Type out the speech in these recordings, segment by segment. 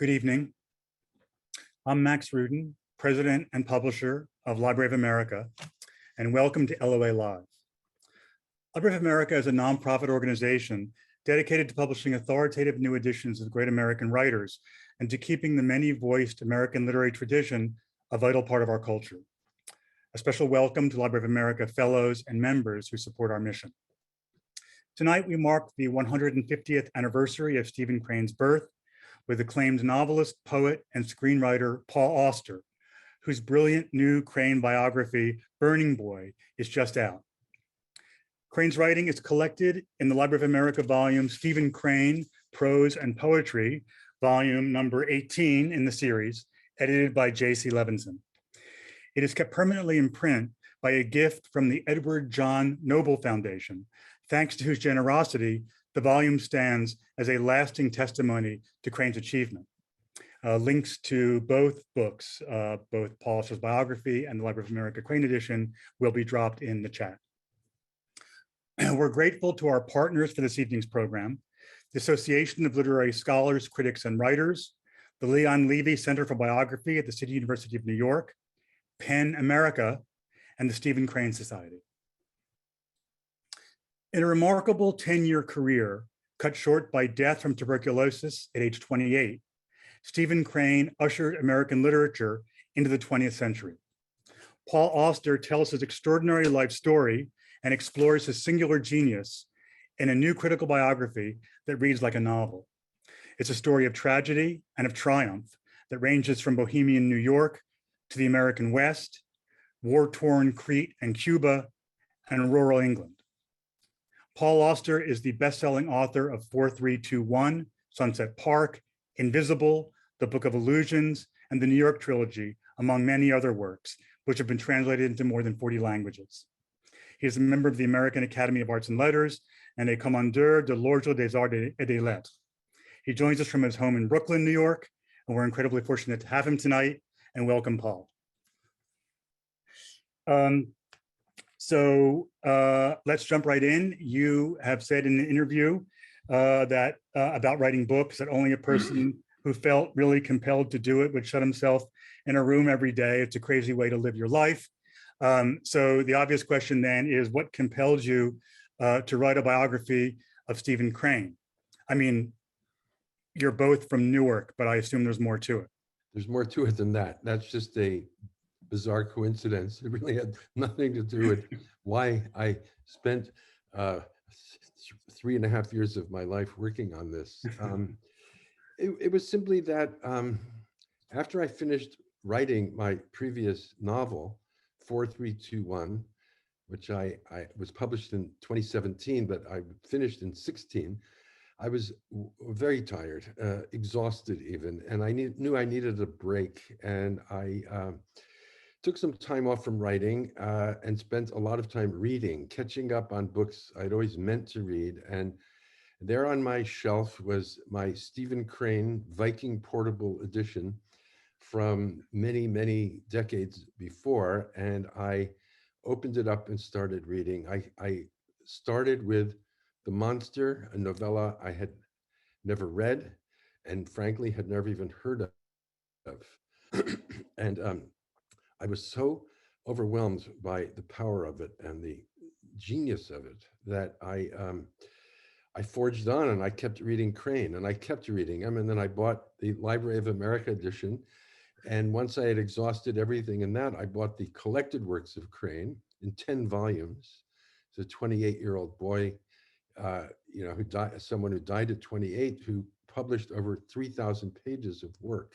Good evening. I'm Max Rudin, President and Publisher of Library of America, and welcome to LOA Live. Library of America is a nonprofit organization dedicated to publishing authoritative new editions of great American writers and to keeping the many-voiced American literary tradition a vital part of our culture. A special welcome to Library of America fellows and members who support our mission. Tonight, we mark the 150th anniversary of Stephen Crane's birth with acclaimed novelist, poet, and screenwriter Paul Auster, whose brilliant new Crane biography, Burning Boy, is just out. Crane's writing is collected in the Library of America volume Stephen Crane, Prose and Poetry, volume number 18 in the series, edited by J.C. Levinson. It is kept permanently in print by a gift from the Edward John Noble Foundation, thanks to whose generosity the volume stands as a lasting testimony to Crane's achievement. Links to both books, both Paul Auster's biography and the Library of America Crane edition, will be dropped in the chat. We're grateful to our partners for this evening's program, the Association of Literary Scholars, Critics, and Writers, the Leon Levy Center for Biography at the City University of New York, PEN America, and the Stephen Crane Society. In a remarkable 10-year career, cut short by death from tuberculosis at age 28, Stephen Crane ushered American literature into the 20th century. Paul Auster tells his extraordinary life story and explores his singular genius in a new critical biography that reads like a novel. It's a story of tragedy and of triumph that ranges from Bohemian New York to the American West, war-torn Crete and Cuba, and rural England. Paul Auster is the best-selling author of 4321, Sunset Park, Invisible, The Book of Illusions, and the New York Trilogy, among many other works, which have been translated into more than 40 languages. He is a member of the American Academy of Arts and Letters and a Commandeur de l'Ordre des Arts et des Lettres. He joins us from his home in Brooklyn, New York, and we're incredibly fortunate to have him tonight, and welcome, Paul. Let's jump right in. You have said in an interview that about writing books that only a person who felt really compelled to do it would shut himself in a room every day. It's a crazy way to live your life. So the obvious question then is, what compelled you to write a biography of Stephen Crane? I mean, you're both from Newark, but I assume there's more to it. There's more to it than that. That's just a bizarre coincidence. It really had nothing to do with why I spent 3.5 years of my life working on this. It was simply that after I finished writing my previous novel, 4321, which I was published in 2017, but I finished in 16, I was very tired, exhausted even, and I knew I needed a break, and I took some time off from writing and spent a lot of time reading, catching up on books I'd always meant to read. And there on my shelf was my Stephen Crane Viking Portable Edition from many, many decades before. And I opened it up and started reading. I started with The Monster, a novella I had never read and frankly had never even heard of. And I was so overwhelmed by the power of it and the genius of it that I forged on, and I kept reading Crane, and I kept reading him, and then I bought the Library of America edition. And once I had exhausted everything in that, I bought the collected works of Crane in 10 volumes. It's a 28-year-old boy, who died, someone who died at 28, who published over 3,000 pages of work,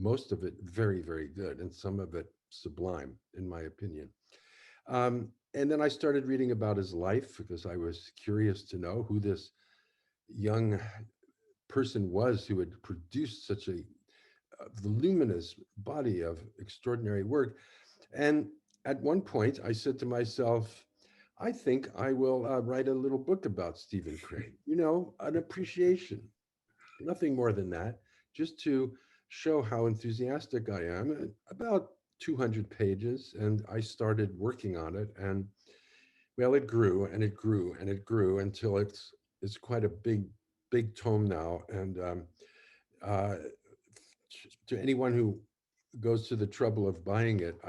most of it very, very good, and some of it sublime, in my opinion. And then I started reading about his life because I was curious to know who this young person was who had produced such a voluminous body of extraordinary work. And at one point, I said to myself, I think I will write a little book about Stephen Crane, an appreciation, nothing more than that, just to show how enthusiastic I am. About 200 pages, and I started working on it, and well, it grew and it grew and it grew until it's quite a big tome now. And to anyone who goes to the trouble of buying it,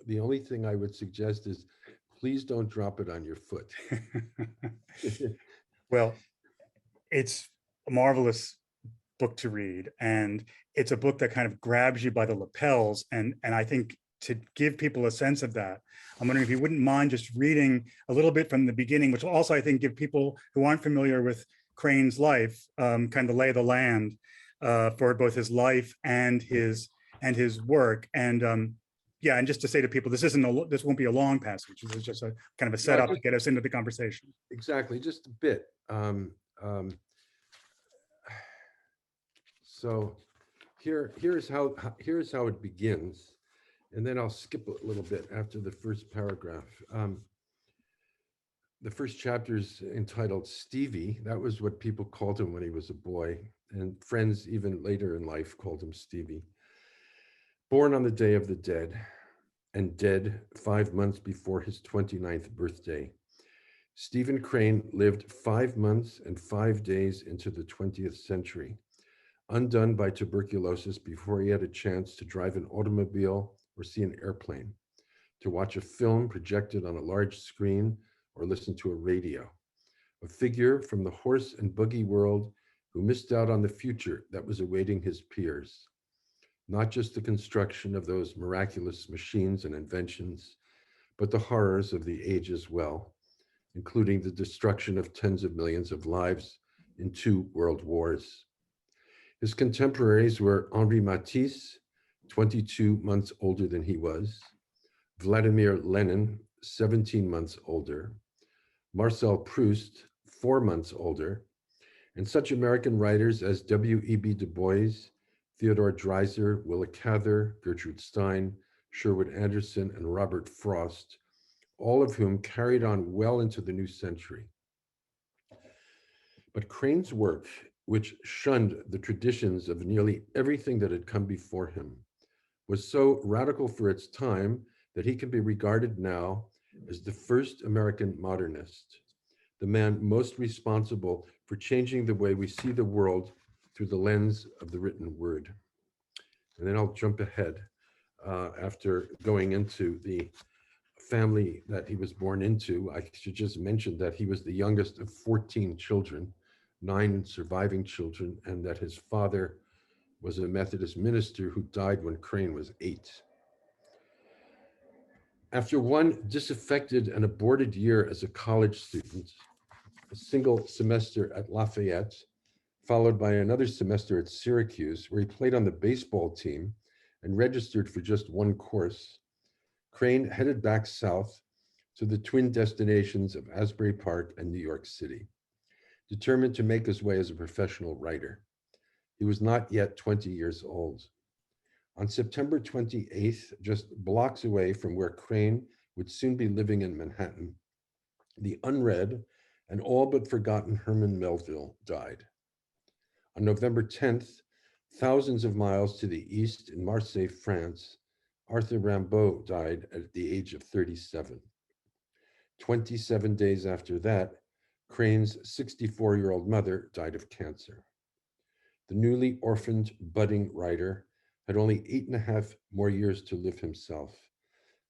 the only thing I would suggest is please don't drop it on your foot. Well, it's a marvelous book to read, and it's a book that kind of grabs you by the lapels. And I think to give people a sense of that, I'm wondering if you wouldn't mind just reading a little bit from the beginning, which will also, I think, give people who aren't familiar with Crane's life kind of the lay of the land for both his life and his work. And yeah, and just to say to people, this won't be a long passage. This is just a kind of a No, setup to get us into the conversation. exactly, just a bit. So here's how it begins, and then I'll skip a little bit after the first paragraph. The first chapter is entitled Stevie. That was what people called him when he was a boy, and friends even later in life called him Stevie. Born on the Day of the Dead, and dead 5 months before his 29th birthday, Stephen Crane lived 5 months and 5 days into the 20th century, undone by tuberculosis before he had a chance to drive an automobile or see an airplane, to watch a film projected on a large screen or listen to a radio. A figure from the horse and buggy world who missed out on the future that was awaiting his peers. Not just the construction of those miraculous machines and inventions, but the horrors of the age as well, including the destruction of tens of millions of lives in 2 world wars. His contemporaries were Henri Matisse, 22 months older than he was, Vladimir Lenin, 17 months older, Marcel Proust, 4 months older, and such American writers as W.E.B. Du Bois, Theodore Dreiser, Willa Cather, Gertrude Stein, Sherwood Anderson, and Robert Frost, all of whom carried on well into the new century. But Crane's work, which shunned the traditions of nearly everything that had come before him, was so radical for its time that he can be regarded now as the first American modernist, the man most responsible for changing the way we see the world through the lens of the written word. And then I'll jump ahead after going into the family that he was born into. I should just mention that he was the youngest of 14 children, 9 surviving children, and that his father was a Methodist minister who died when Crane was 8. After one disaffected and aborted year as a college student, a single semester at Lafayette, followed by another semester at Syracuse, where he played on the baseball team and registered for just one course, Crane headed back south to the twin destinations of Asbury Park and New York City, determined to make his way as a professional writer. He was not yet 20 years old. On September 28th, just blocks away from where Crane would soon be living in Manhattan, the unread and all but forgotten Herman Melville died. On November 10th, thousands of miles to the east in Marseille, France, Arthur Rimbaud died at the age of 37. 27 days after that, Crane's 64-year-old mother died of cancer. The newly orphaned budding writer had only 8.5 more years to live himself.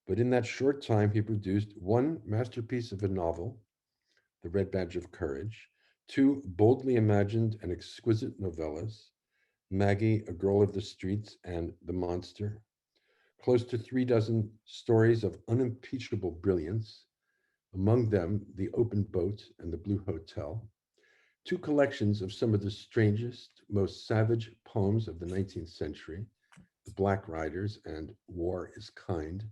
But in that short time, he produced one masterpiece of a novel, The Red Badge of Courage, 2 boldly imagined and exquisite novellas, Maggie, A Girl of the Streets, and The Monster, close to 3 dozen stories of unimpeachable brilliance, among them The Open Boat and The Blue Hotel, 2 collections of some of the strangest, most savage poems of the 19th century, The Black Riders and War is Kind,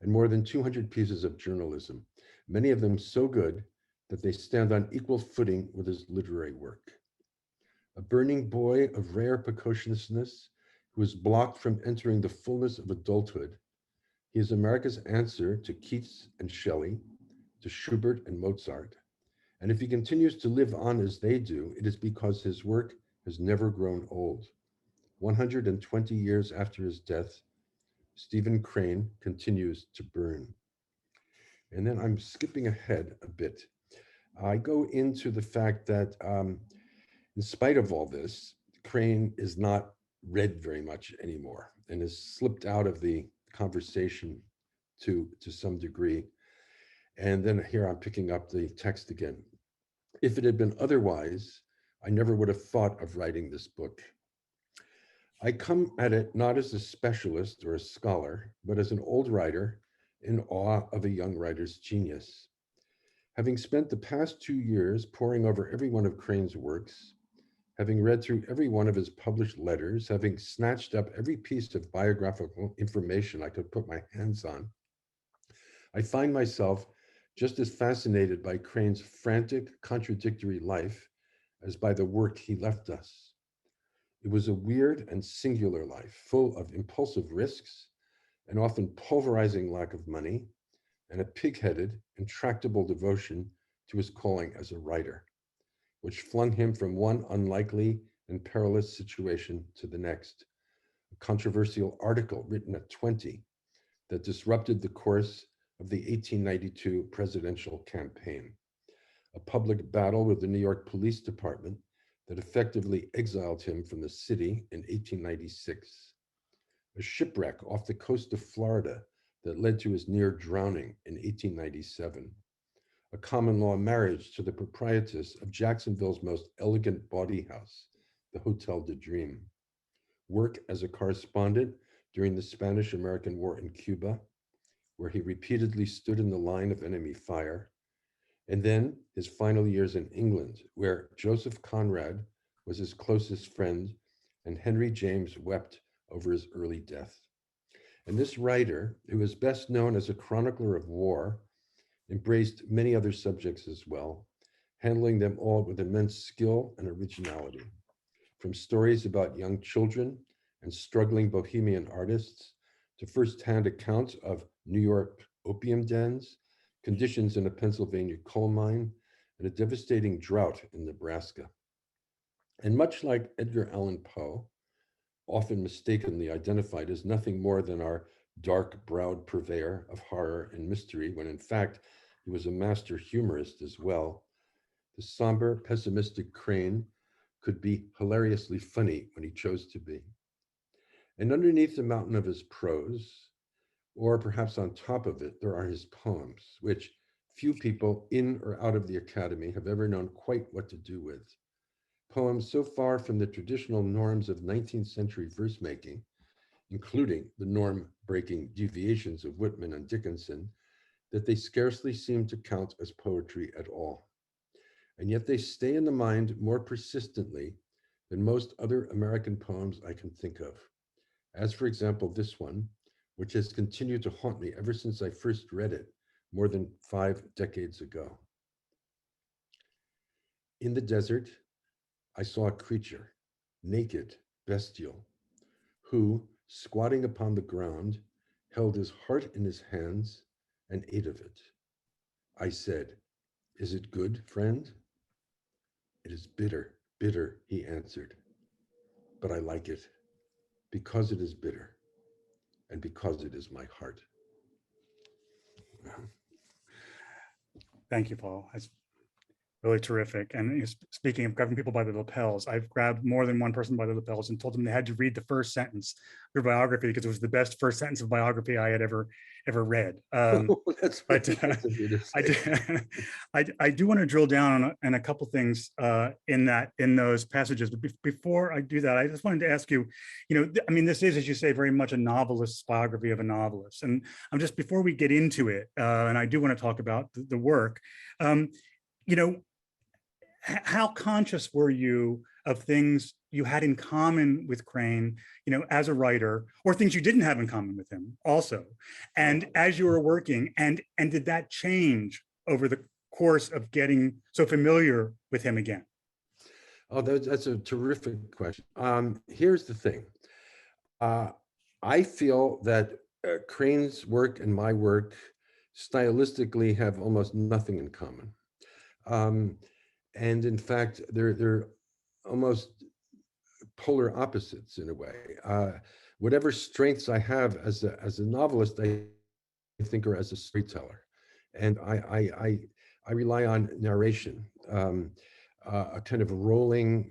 and more than 200 pieces of journalism, many of them so good that they stand on equal footing with his literary work. A burning boy of rare precociousness who is blocked from entering the fullness of adulthood, he is America's answer to Keats and Shelley, to Schubert and Mozart. And if he continues to live on as they do, it is because his work has never grown old. 120 years after his death, Stephen Crane continues to burn. And then I'm skipping ahead a bit. I go into the fact that in spite of all this, Crane is not read very much anymore and has slipped out of the conversation to some degree. And then here I'm picking up the text again. If it had been otherwise, I never would have thought of writing this book. I come at it not as a specialist or a scholar, but as an old writer in awe of a young writer's genius. Having spent the past 2 years poring over every one of Crane's works, having read through every one of his published letters, having snatched up every piece of biographical information I could put my hands on, I find myself just as fascinated by Crane's frantic, contradictory life as by the work he left us. It was a weird and singular life, full of impulsive risks, an often pulverizing lack of money, and a pig-headed, intractable devotion to his calling as a writer, which flung him from one unlikely and perilous situation to the next. A controversial article written at 20 that disrupted the course of the 1892 presidential campaign, a public battle with the New York Police Department that effectively exiled him from the city in 1896, a shipwreck off the coast of Florida that led to his near drowning in 1897, a common law marriage to the proprietress of Jacksonville's most elegant bawdy house, the Hotel de Dream, work as a correspondent during the Spanish-American War in Cuba, where he repeatedly stood in the line of enemy fire, and then his final years in England, where Joseph Conrad was his closest friend and Henry James wept over his early death. And this writer, who is best known as a chronicler of war, embraced many other subjects as well, handling them all with immense skill and originality. From stories about young children and struggling bohemian artists to firsthand accounts of New York opium dens, conditions in a Pennsylvania coal mine, and a devastating drought in Nebraska. And much like Edgar Allan Poe, often mistakenly identified as nothing more than our dark-browed purveyor of horror and mystery, when in fact he was a master humorist as well, the somber, pessimistic Crane could be hilariously funny when he chose to be. And underneath the mountain of his prose, or perhaps on top of it, there are his poems, which few people in or out of the academy have ever known quite what to do with. Poems so far from the traditional norms of 19th century verse making, including the norm-breaking deviations of Whitman and Dickinson, that they scarcely seem to count as poetry at all. And yet they stay in the mind more persistently than most other American poems I can think of. As for example, this one, which has continued to haunt me ever since I first read it more than 5 decades ago. In the desert, I saw a creature, naked, bestial, who, squatting upon the ground, held his heart in his hands and ate of it. I said, "Is it good, friend?" "It is bitter, bitter," he answered. "But I like it because it is bitter and because it is my heart." Thank you, Paul. That's really terrific. And speaking of grabbing people by the lapels, I've grabbed more than one person by the lapels and told them they had to read the first sentence of your biography because it was the best first sentence of biography I had ever read. That's But nice of you to say. I do want to drill down on a couple things in those passages. But before I do that, I just wanted to ask you, I mean, this is, as you say, very much a novelist's biography of a novelist. And I'm just, before we get into it, and I do want to talk about the work, how conscious were you of things you had in common with Crane, as a writer, or things you didn't have in common with him also? And as you were working, and did that change over the course of getting so familiar with him again? Oh, that's a terrific question. Here's the thing. I feel that Crane's work and my work stylistically have almost nothing in common. And in fact, they're almost polar opposites in a way. Whatever strengths I have as a novelist, I think, are as a storyteller, and I rely on narration, a kind of rolling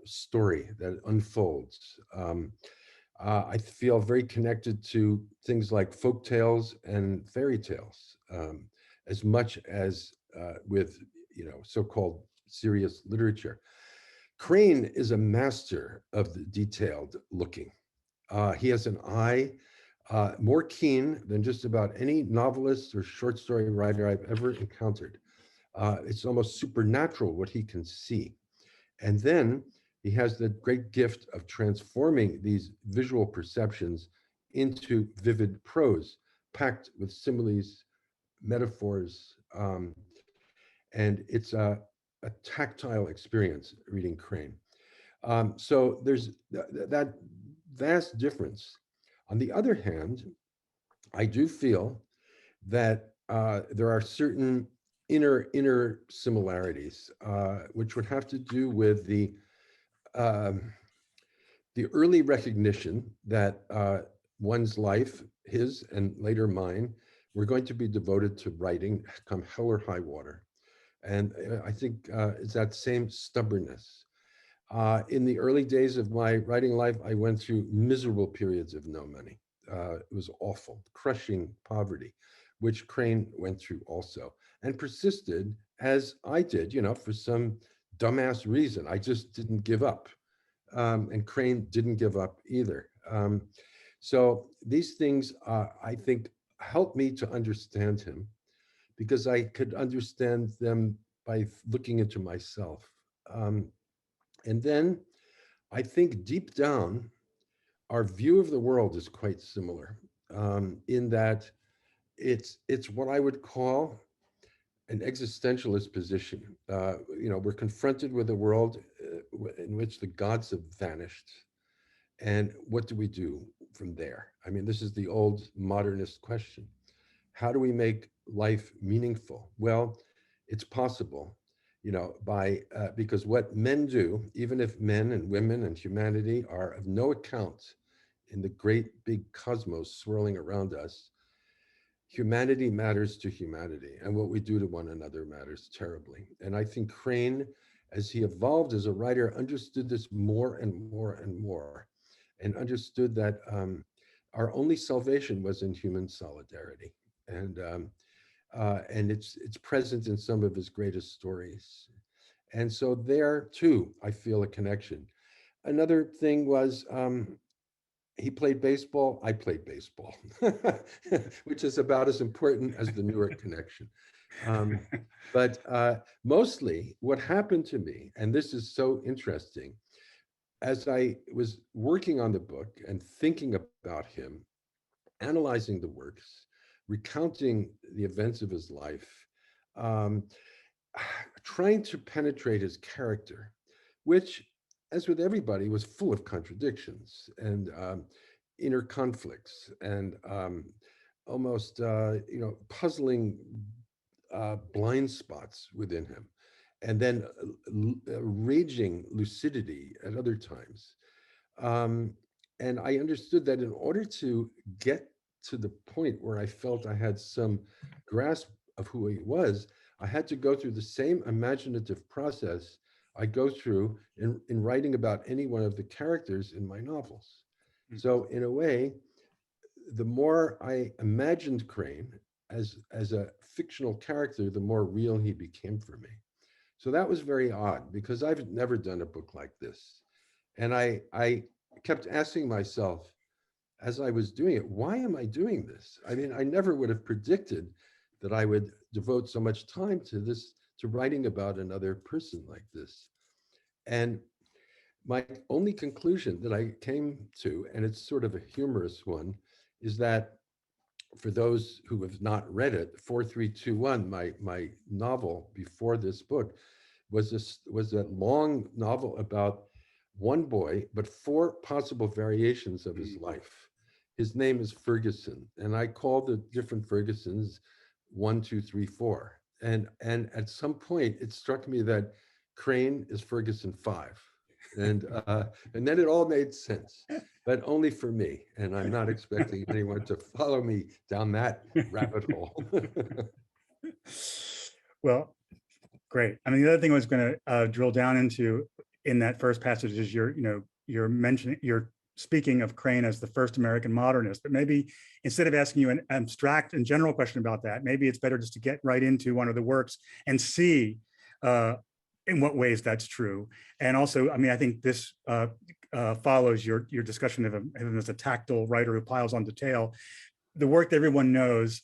story that unfolds. I feel very connected to things like folk tales and fairy tales, as much as with so-called serious literature. Crane is a master of the detailed looking. He has an eye more keen than just about any novelist or short story writer I've ever encountered. It's almost supernatural what he can see. And then he has the great gift of transforming these visual perceptions into vivid prose, packed with similes, metaphors, and it's a tactile experience reading Crane. So there's that vast difference. On the other hand, I do feel that there are certain inner similarities, which would have to do with um, the early recognition that one's life, his and later mine, were going to be devoted to writing come hell or high water. And I think it's that same stubbornness. In the early days of my writing life, I went through miserable periods of no money. It was awful, crushing poverty, which Crane went through also, and persisted as I did, for some dumbass reason. I just didn't give up. And Crane didn't give up either. So these things, I think, helped me to understand him because I could understand them by looking into myself. And then I think deep down, our view of the world is quite similar in that it's what I would call an existentialist position. We're confronted with a world in which the gods have vanished. And what do we do from there? I mean, this is the old modernist question. How do we make life meaningful? Well, it's possible, because what men do, even if men and women and humanity are of no account in the great big cosmos swirling around us, humanity matters to humanity, and what we do to one another matters terribly. And I think Crane, as he evolved as a writer, understood this more and more and more, and understood that our only salvation was in human solidarity. And it's present in some of his greatest stories. And so there too, I feel a connection. Another thing was he played baseball, I played baseball, which is about as important as the Newark connection. But mostly what happened to me, and this is so interesting, as I was working on the book and thinking about him, analyzing the works, recounting the events of his life, um, trying to penetrate his character, which, as with everybody, was full of contradictions and inner conflicts and almost, puzzling blind spots within him, and then raging lucidity at other times. And I understood that in order to get to the point where I felt I had some grasp of who he was, I had to go through the same imaginative process I go through in writing about any one of the characters in my novels. So in a way, the more I imagined Crane as a fictional character, the more real he became for me. So that was very odd because I've never done a book like this. And I kept asking myself as I was doing it, why am I doing this? I mean, I never would have predicted that I would devote so much time to this, to writing about another person like this. And my only conclusion that I came to, and it's sort of a humorous one, is that for those who have not read it, 4321, my novel before this book, was a long novel about one boy, but four possible variations of his life. His name is Ferguson, and I call the different Fergusons 1, 2, 3, 4. And at some point, it struck me that Crane is Ferguson 5. And then it all made sense, but only for me. And I'm not expecting anyone to follow me down that rabbit hole. Well, great. I mean, the other thing I was going to drill down into in that first passage is you're speaking of Crane as the first American modernist, but maybe instead of asking you an abstract and general question about that, maybe it's better just to get right into one of the works and see in what ways that's true. And also, I mean, I think this follows your discussion of him as a tactile writer who piles on detail. The work that everyone knows,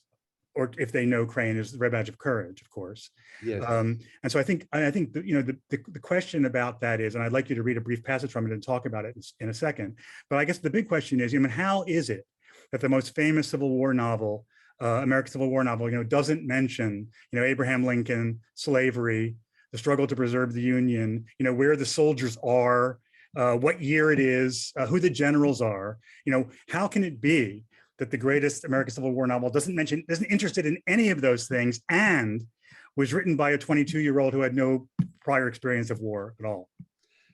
or if they know Crane, is the Red Badge of Courage, of course. Yes. And so I think the question about that is, and I'd like you to read a brief passage from it and talk about it in a second. But I guess the big question is, how is it that the most famous Civil War novel, American Civil War novel, doesn't mention, Abraham Lincoln, slavery, the struggle to preserve the Union, where the soldiers are, what year it is, who the generals are? How can it be that the greatest American Civil War novel isn't interested in any of those things, and was written by a 22-year-old who had no prior experience of war at all?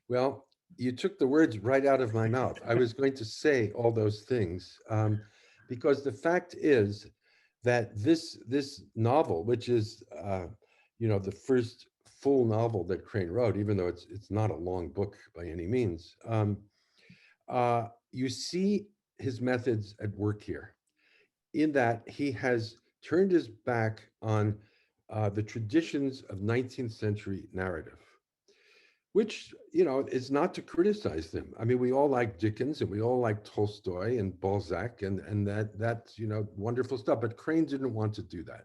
Well, you took the words right out of my mouth. I was going to say all those things, because the fact is that this novel, which is the first full novel that Crane wrote, even though it's not a long book by any means, you see his methods at work here, in that he has turned his back on the traditions of 19th century narrative, which, is not to criticize them. I mean, we all like Dickens and we all like Tolstoy and Balzac, and that's, wonderful stuff. But Crane didn't want to do that.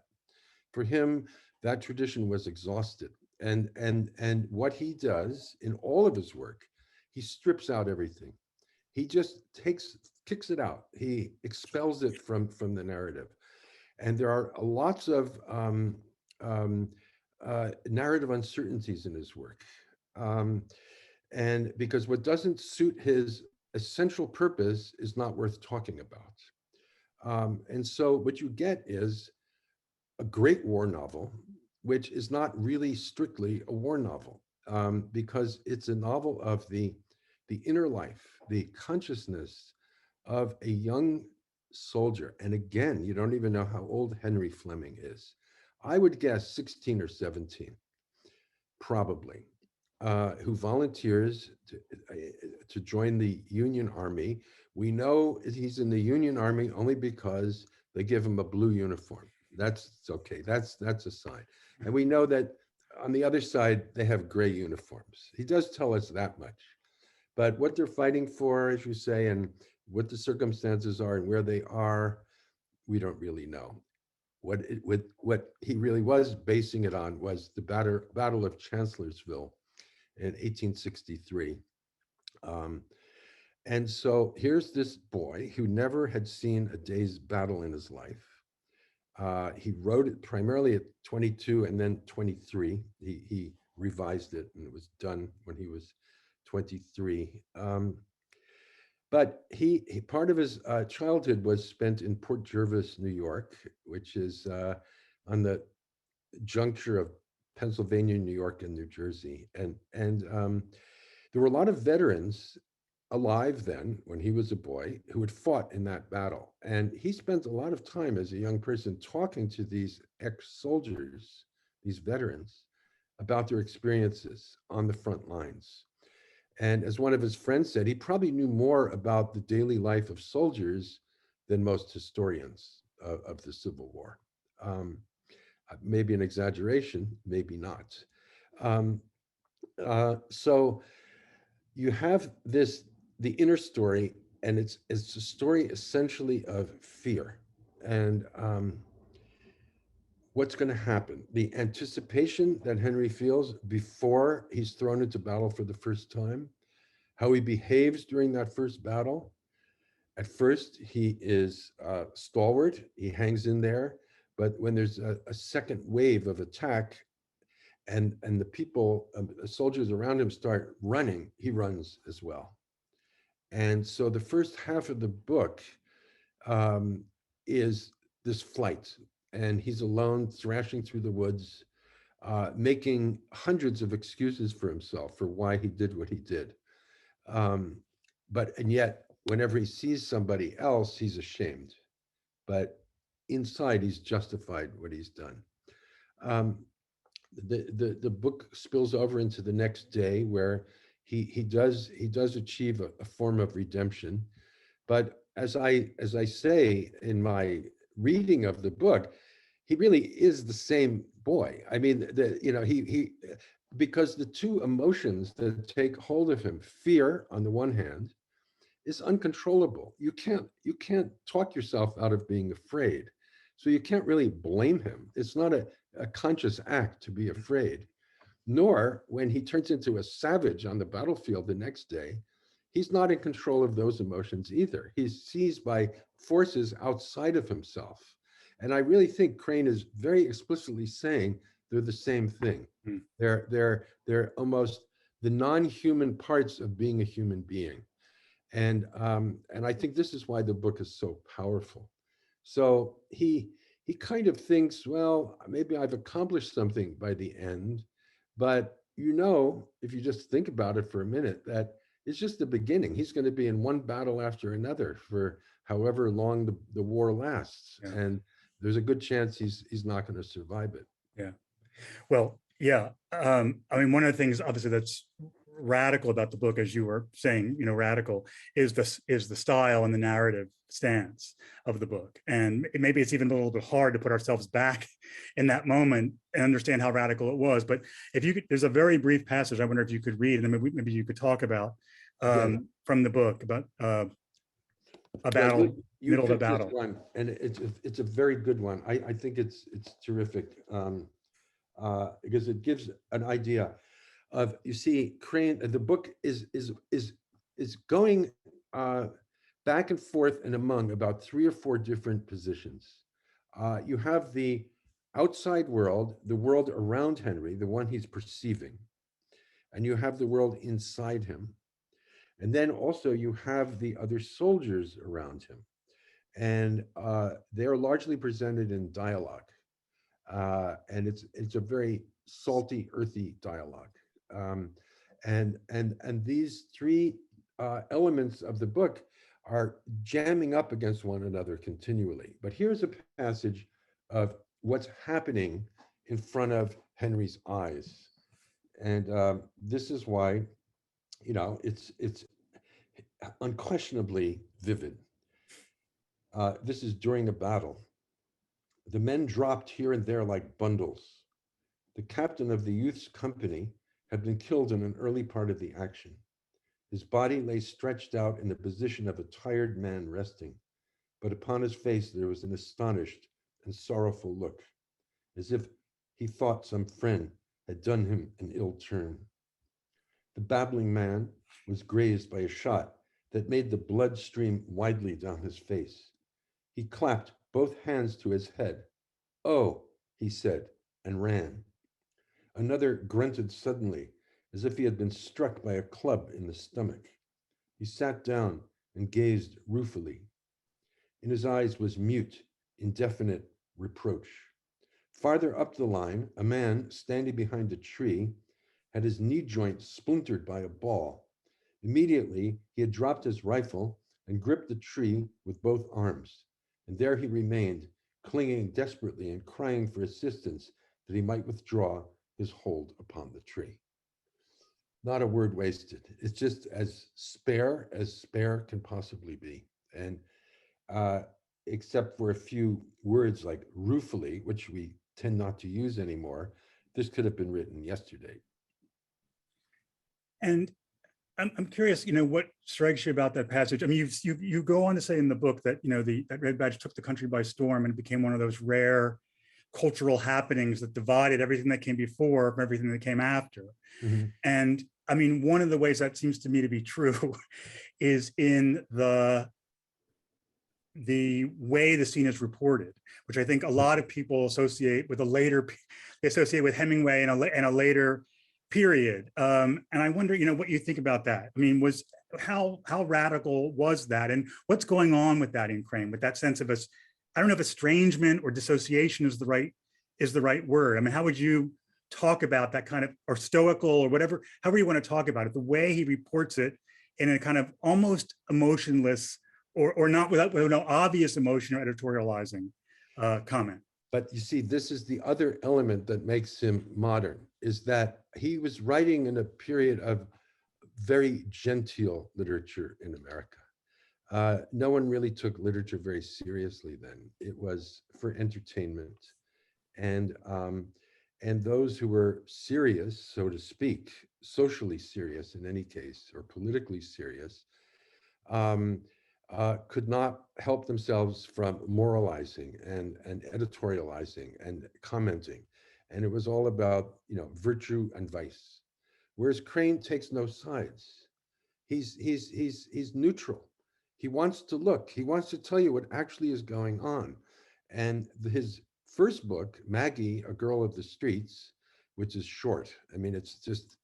For him, that tradition was exhausted. And what he does in all of his work, he strips out everything. He just kicks it out. He expels it from the narrative. And there are lots of narrative uncertainties in his work. And because what doesn't suit his essential purpose is not worth talking about. And so what you get is a great war novel, which is not really strictly a war novel, because it's a novel of the inner life, the consciousness of a young soldier. And again, you don't even know how old Henry Fleming is. I would guess 16 or 17, probably, who volunteers to join the Union Army. We know he's in the Union Army only because they give him a blue uniform. That's okay. That's a sign. And we know that on the other side, they have gray uniforms. He does tell us that much. But what they're fighting for, as you say, and what the circumstances are and where they are, we don't really know. What he really was basing it on was the Battle of Chancellorsville in 1863. And so here's this boy who never had seen a day's battle in his life. He wrote it primarily at 22 and then 23. He revised it, and it was done when he was 23. But he part of his childhood was spent in Port Jervis, New York, which is on the juncture of Pennsylvania, New York, and New Jersey. And there were a lot of veterans alive then, when he was a boy, who had fought in that battle. And he spent a lot of time as a young person talking to these ex-soldiers, these veterans, about their experiences on the front lines. And as one of his friends said, he probably knew more about the daily life of soldiers than most historians of the Civil War. Maybe an exaggeration, maybe not. So you have the inner story, and it's a story essentially of fear and what's going to happen. The anticipation that Henry feels before he's thrown into battle for the first time, how he behaves during that first battle. At first, he is stalwart, he hangs in there, but when there's a second wave of attack and the people, soldiers around him start running, he runs as well. And so the first half of the book is this flight, and he's alone thrashing through the woods, making hundreds of excuses for himself for why he did what he did. And yet, whenever he sees somebody else, he's ashamed. But inside, he's justified what he's done. The book spills over into the next day, where he does achieve a form of redemption. But as I say in my reading of the book, he really is the same boy. I mean, he because the two emotions that take hold of him, fear on the one hand, is uncontrollable. You can't talk yourself out of being afraid. So you can't really blame him. It's not a conscious act to be afraid. Nor when he turns into a savage on the battlefield the next day, he's not in control of those emotions either. He's seized by forces outside of himself. And I really think Crane is very explicitly saying they're the same thing. Mm. They're almost the non-human parts of being a human being. And I think this is why the book is so powerful. So he kind of thinks, well, maybe I've accomplished something by the end, but if you just think about it for a minute, that it's just the beginning. He's going to be in one battle after another for however long the war lasts, Yeah. and there's a good chance he's not going to survive it. Yeah. Well, yeah. I mean, one of the things obviously that's radical about the book, as you were saying, radical is the style and the narrative stance of the book. And maybe it's even a little bit hard to put ourselves back in that moment and understand how radical it was. But if you could, there's a very brief passage I wonder if you could read, and then maybe you could talk about from the book about a battle, you middle of a picked this battle. one, and it's a very good one. I think it's terrific. Because it gives an idea of, you see, Crane. The book is going back and forth and among about 3 or 4 different positions. You have the outside world, the world around Henry, the one he's perceiving, and you have the world inside him, and then also you have the other soldiers around him, and they are largely presented in dialogue. And it's a very salty, earthy dialogue. And these 3 elements of the book are jamming up against one another continually. But here's a passage of what's happening in front of Henry's eyes, and this is why it's unquestionably vivid. This is during a battle. The men dropped here and there like bundles. The captain of the youth's company had been killed in an early part of the action. His body lay stretched out in the position of a tired man resting, but upon his face there was an astonished and sorrowful look, as if he thought some friend had done him an ill turn. The babbling man was grazed by a shot that made the blood stream widely down his face. He clapped both hands to his head. "Oh," he said, and ran. Another grunted suddenly, as if he had been struck by a club in the stomach. He sat down and gazed ruefully. In his eyes was mute, indefinite reproach. Farther up the line, a man standing behind a tree had his knee joint splintered by a ball. Immediately, he had dropped his rifle and gripped the tree with both arms, and there he remained, clinging desperately and crying for assistance that he might withdraw his hold upon the tree. Not a word wasted. It's just as spare can possibly be. And except for a few words like ruefully, which we tend not to use anymore, this could have been written yesterday. And I'm curious, what strikes you about that passage? I mean, you go on to say in the book that, that Red Badge took the country by storm and it became one of those rare cultural happenings that divided everything that came before from everything that came after. Mm-hmm. And I mean, one of the ways that seems to me to be true is in the way the scene is reported, which I think a lot of people associate with Hemingway and a later period. And I wonder, what you think about that. I mean, how radical was that? And what's going on with that in Crane, with that sense of I don't know if estrangement or dissociation is the right word. I mean, how would you talk about that kind of, or stoical or whatever, however you want to talk about it, the way he reports it in a kind of almost emotionless or not with no obvious emotion or editorializing comment. But you see, this is the other element that makes him modern, is that he was writing in a period of very genteel literature in America. No one really took literature very seriously then. It was for entertainment, and those who were serious, so to speak, socially serious in any case, or politically serious, um, could not help themselves from moralizing and editorializing and commenting, and it was all about virtue and vice. Whereas Crane takes no sides. He's neutral. He wants to look. He wants to tell you what actually is going on. And his first book, Maggie, A Girl of the Streets, which is short. I mean, it's just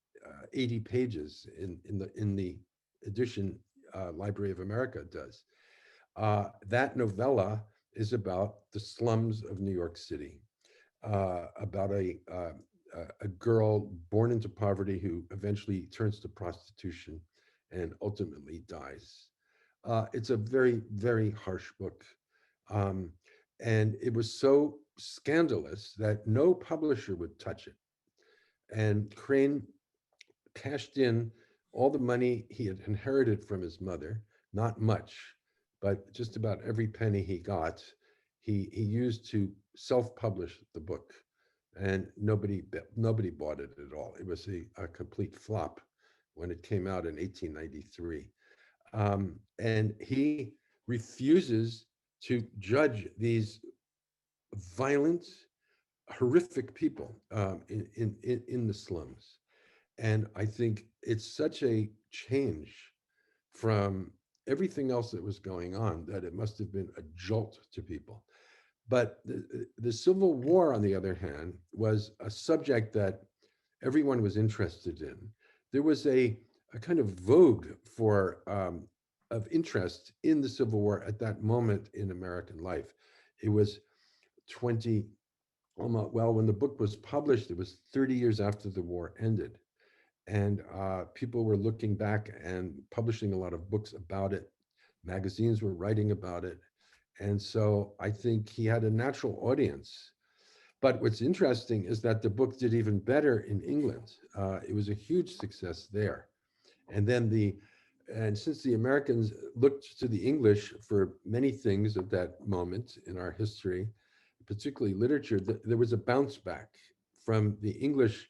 80 pages in the edition Library of America does. That novella is about the slums of New York City, about a girl born into poverty who eventually turns to prostitution and ultimately dies. It's a very, very harsh book. Um, and it was so scandalous that no publisher would touch it. And Crane cashed in all the money he had inherited from his mother, not much, but just about every penny he got, he used to self-publish the book. And nobody bought it at all. It was a complete flop when it came out in 1893. And he refuses to judge these violent, horrific people in the slums. And I think it's such a change from everything else that was going on that it must have been a jolt to people. But the Civil War, on the other hand, was a subject that everyone was interested in. There was a kind of vogue for of interest in the Civil War at that moment in American life. It was 20, well, when the book was published, it was 30 years after the war ended. And people were looking back and publishing a lot of books about it. Magazines were writing about it. And so I think he had a natural audience. But what's interesting is that the book did even better in England. It was a huge success there. And then since the Americans looked to the English for many things at that moment in our history, particularly literature, there was a bounce back from the English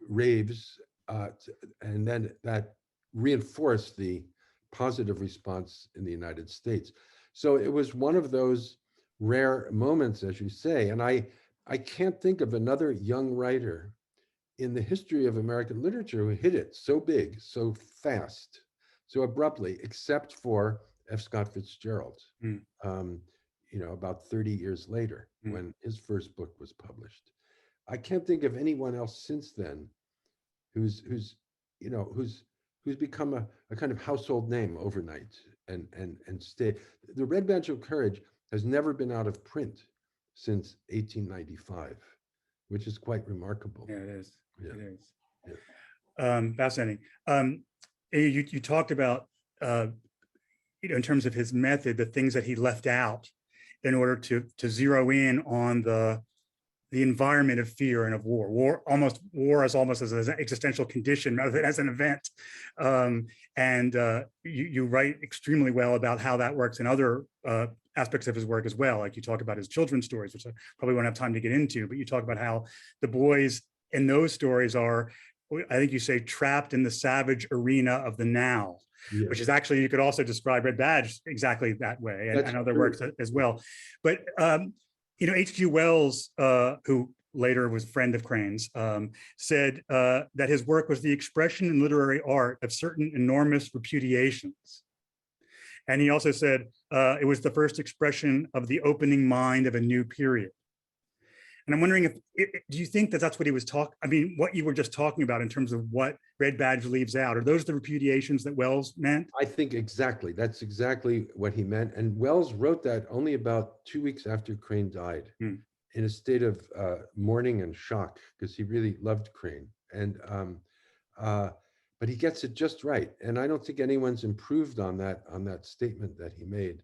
raves, and then that reinforced the positive response in the United States. So it was one of those rare moments, as you say, and I can't think of another young writer in the history of American literature who hit it so big, so fast, so abruptly, except for F. Scott Fitzgerald, about 30 years later when his first book was published. I can't think of anyone else since then who's become a kind of household name overnight and stay. The Red Badge of Courage has never been out of print since 1895, which is quite remarkable. Yeah, it is. Yeah. It is. Yeah. Fascinating. You talked about, in terms of his method, the things that he left out in order to zero in on the environment of fear and of war. War as almost as an existential condition rather than as an event. You write extremely well about how that works in other aspects of his work as well. Like you talk about his children's stories, which I probably won't have time to get into, but you talk about how the boys in those stories are, I think you say, trapped in the savage arena of the now. Yeah. Which is actually, you could also describe Red Badge exactly that way, and other works as well. But H.G. Wells, who later was a friend of Crane's, said that his work was the expression in literary art of certain enormous repudiations. And he also said it was the first expression of the opening mind of a new period. And I'm wondering do you think that that's what he was what you were just talking about in terms of what Red Badge leaves out? Are those the repudiations that Wells meant? I think exactly. That's exactly what he meant. And Wells wrote that only about 2 weeks after Crane died, in a state of mourning and shock, because he really loved Crane. And but he gets it just right. And I don't think anyone's improved on that statement that he made.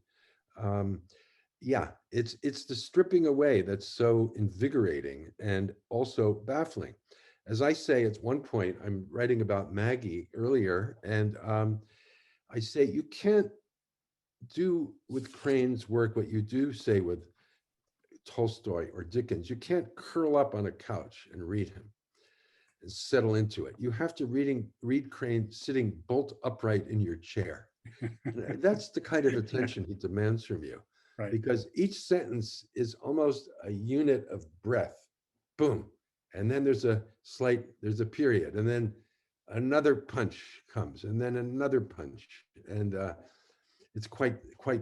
Yeah, it's the stripping away that's so invigorating and also baffling. As I say, at one point, I'm writing about Maggie earlier, and I say you can't do with Crane's work what you do say with Tolstoy or Dickens. You can't curl up on a couch and read him and settle into it. You have to read Crane sitting bolt upright in your chair. And that's the kind of attention he demands from you, Right. because each sentence is almost a unit of breath. Boom. And then there's a period, and then another punch comes, and then another punch. And it's quite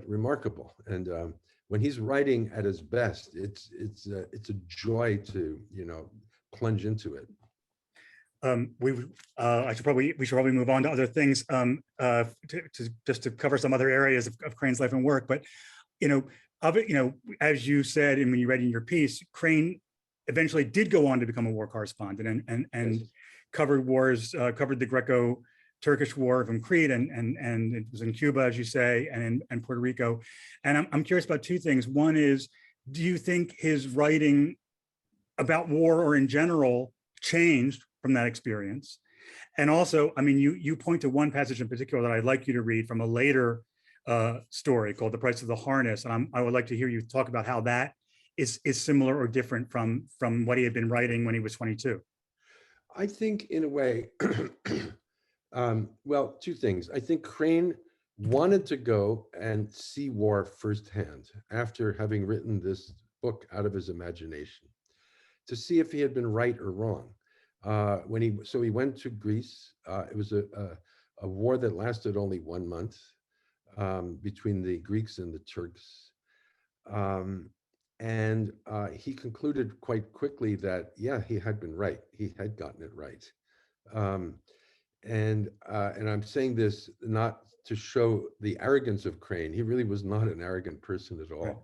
remarkable. And when he's writing at his best, it's a joy to plunge into it. We should probably move on to other things, just to cover some other areas of Crane's life and work. But as you said, and when you read in your piece, Crane eventually did go on to become a war correspondent and Yes. covered wars, covered the Greco-Turkish War from Crete, and it was in Cuba, as you say, and Puerto Rico. And I'm curious about two things. One is, do you think his writing about war or in general changed from that experience? And also, I mean, you point to one passage in particular that I'd like you to read from a later story called "The Price of the Harness," and I would like to hear you talk about how that is similar or different from what he had been writing when he was 22. I think in a way, well, two things. I think Crane wanted to go and see war firsthand after having written this book out of his imagination, to see if he had been right or wrong. So he went to Greece. It was a war that lasted only 1 month between the Greeks and the Turks. And he concluded quite quickly that, yeah, he had been right. He had gotten it right. And I'm saying this not to show the arrogance of Crane. He really was not an arrogant person at all. Right.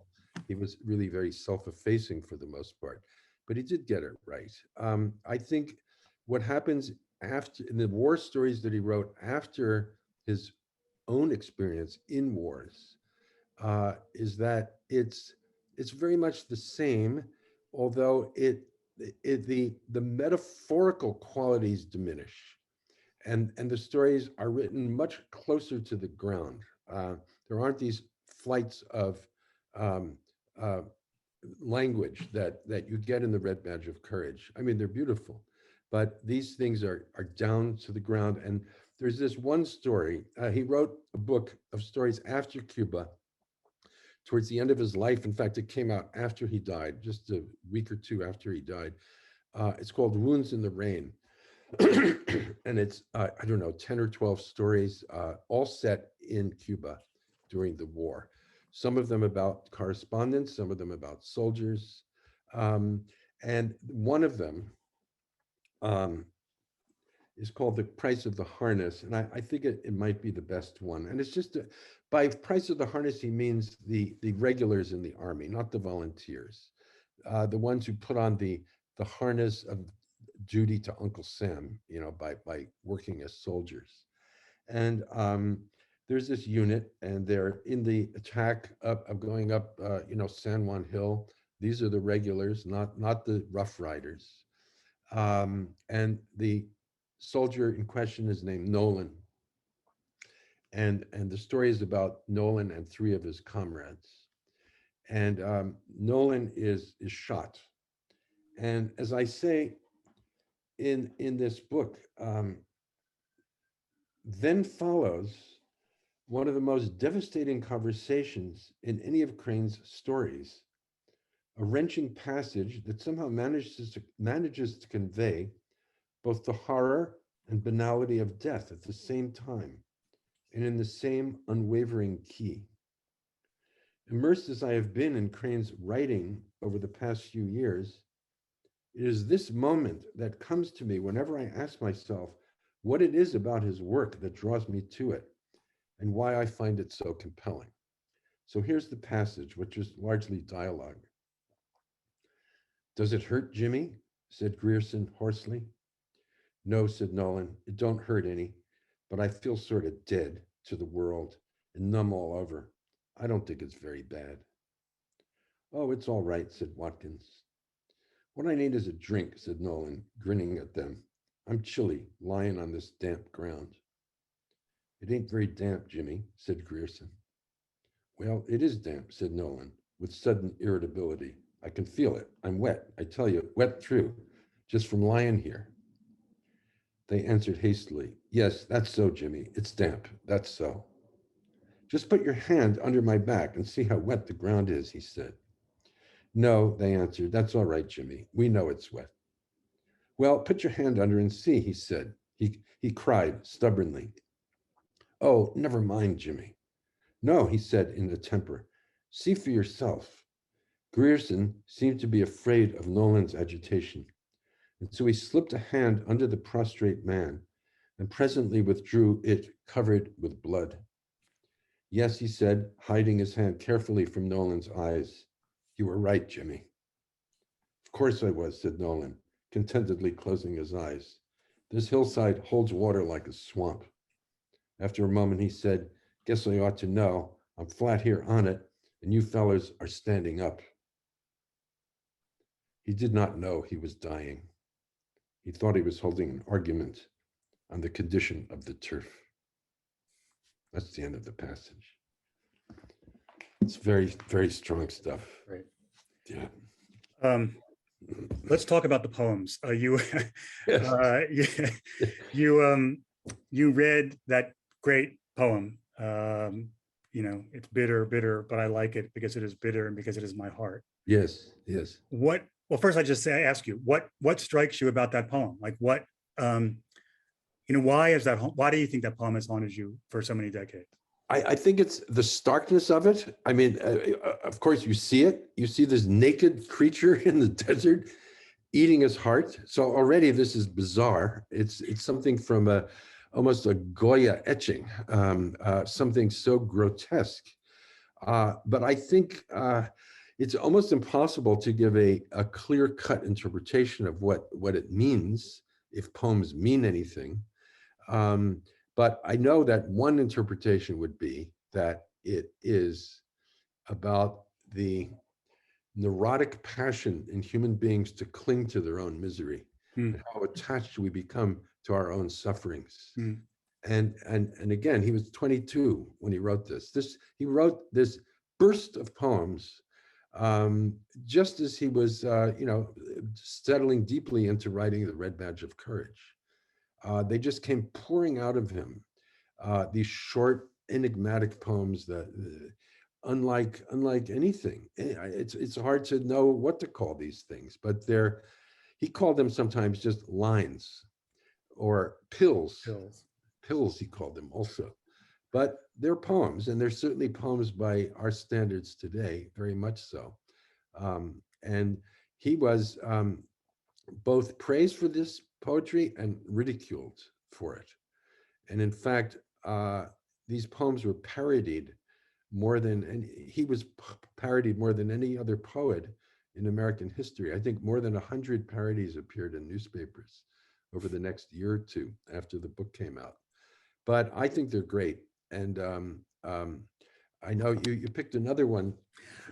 He was really very self-effacing for the most part, but he did get it right. I think what happens after, in the war stories that he wrote after his own experience in wars, is that it's very much the same, although the metaphorical qualities diminish, and the stories are written much closer to the ground. There aren't these flights of um, uh, language that you get in the Red Badge of Courage. I mean, they're beautiful, but these things are down to the ground. And there's this one story. He wrote a book of stories after Cuba, towards the end of his life. In fact, it came out after he died, just a week or two after he died. It's called Wounds in the Rain. And it's, I don't know, 10 or 12 stories, all set in Cuba during the war. Some of them about correspondence, some of them about soldiers. And one of them is called The Price of the Harness. And I think it might be the best one. And it's just, by Price of the Harness, he means the regulars in the army, not the volunteers. The ones who put on the harness of duty to Uncle Sam, by working as soldiers. And there's this unit, and they're in the attack of going up, San Juan Hill. These are the regulars, not the Rough Riders. And the soldier in question is named Nolan. And the story is about Nolan and 3 of his comrades. And Nolan is shot. And as I say in this book, then follows one of the most devastating conversations in any of Crane's stories, a wrenching passage that somehow manages to convey both the horror and banality of death at the same time, and in the same unwavering key. Immersed as I have been in Crane's writing over the past few years, it is this moment that comes to me whenever I ask myself what it is about his work that draws me to it, and why I find it so compelling. So here's the passage, which is largely dialogue. "Does it hurt, Jimmy?" said Grierson hoarsely. "No," said Nolan, "it don't hurt any, but I feel sort of dead to the world and numb all over. I don't think it's very bad." "Oh, it's all right," said Watkins. What I need is a drink, said Nolan, grinning at them. I'm chilly, lying on this damp ground. It ain't very damp, Jimmy, said Grierson. Well, it is damp, said Nolan, with sudden irritability. I can feel it. I'm wet, I tell you, wet through, just from lying here. They answered hastily, yes, that's so, Jimmy. It's damp. That's so. Just put your hand under my back and see how wet the ground is, he said. No, they answered, that's all right, Jimmy. We know it's wet. Well, put your hand under and see, he said. He cried stubbornly. Oh, never mind, Jimmy. No, he said in a temper. See for yourself. Grierson seemed to be afraid of Nolan's agitation, and so he slipped a hand under the prostrate man and presently withdrew it covered with blood. Yes, he said, hiding his hand carefully from Nolan's eyes. You were right, Jimmy. Of course I was, said Nolan, contentedly closing his eyes. This hillside holds water like a swamp. After a moment, he said, guess I ought to know. I'm flat here on it, and you fellows are standing up. He did not know he was dying. He thought he was holding an argument on the condition of the turf. That's the end of the passage. It's very, very strong stuff. Right. Yeah. Let's talk about the poems. Yes. You read that great poem. It's bitter, bitter, but I like it because it is bitter and because it is my heart. Yes. Yes. Well, first ask you, what strikes you about that poem? Like what, why do you think that poem has haunted you for so many decades? I think it's the starkness of it. I mean, of course, you see it. You see this naked creature in the desert eating his heart. So already this is bizarre. It's something from almost a Goya etching, something so grotesque. But I think it's almost impossible to give a clear-cut interpretation of what it means, if poems mean anything. But I know that one interpretation would be that it is about the neurotic passion in human beings to cling to their own misery, and how attached we become to our own sufferings. And again, he was 22 when he wrote this. He wrote this burst of poems just as he was, settling deeply into writing The Red Badge of Courage. They just came pouring out of him, these short, enigmatic poems that, unlike anything, it's hard to know what to call these things, but he called them sometimes just lines or pills. Pills, he called them also. But they're poems, and they're certainly poems by our standards today, very much so. And he was both praised for this poetry and ridiculed for it. And in fact, these poems were parodied more than, and he was parodied more than any other poet in American history. I think more than 100 parodies appeared in newspapers over the next year or two after the book came out. But I think they're great. And I know you picked another one.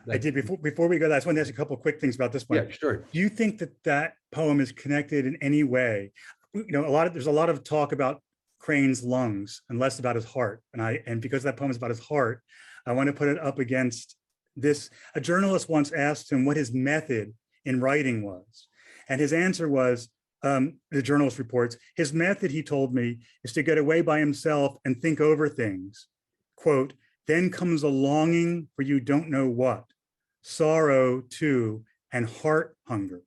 I did. Before we go, I just want to ask a couple of quick things about this one. Yeah, sure. Do you think that poem is connected in any way? There's a lot of talk about Crane's lungs and less about his heart. And because that poem is about his heart, I want to put it up against this. A journalist once asked him what his method in writing was. And his answer was, the journalist reports, his method, he told me, is to get away by himself and think over things. Quote, then comes a longing for you don't know what, sorrow too, and heart hunger.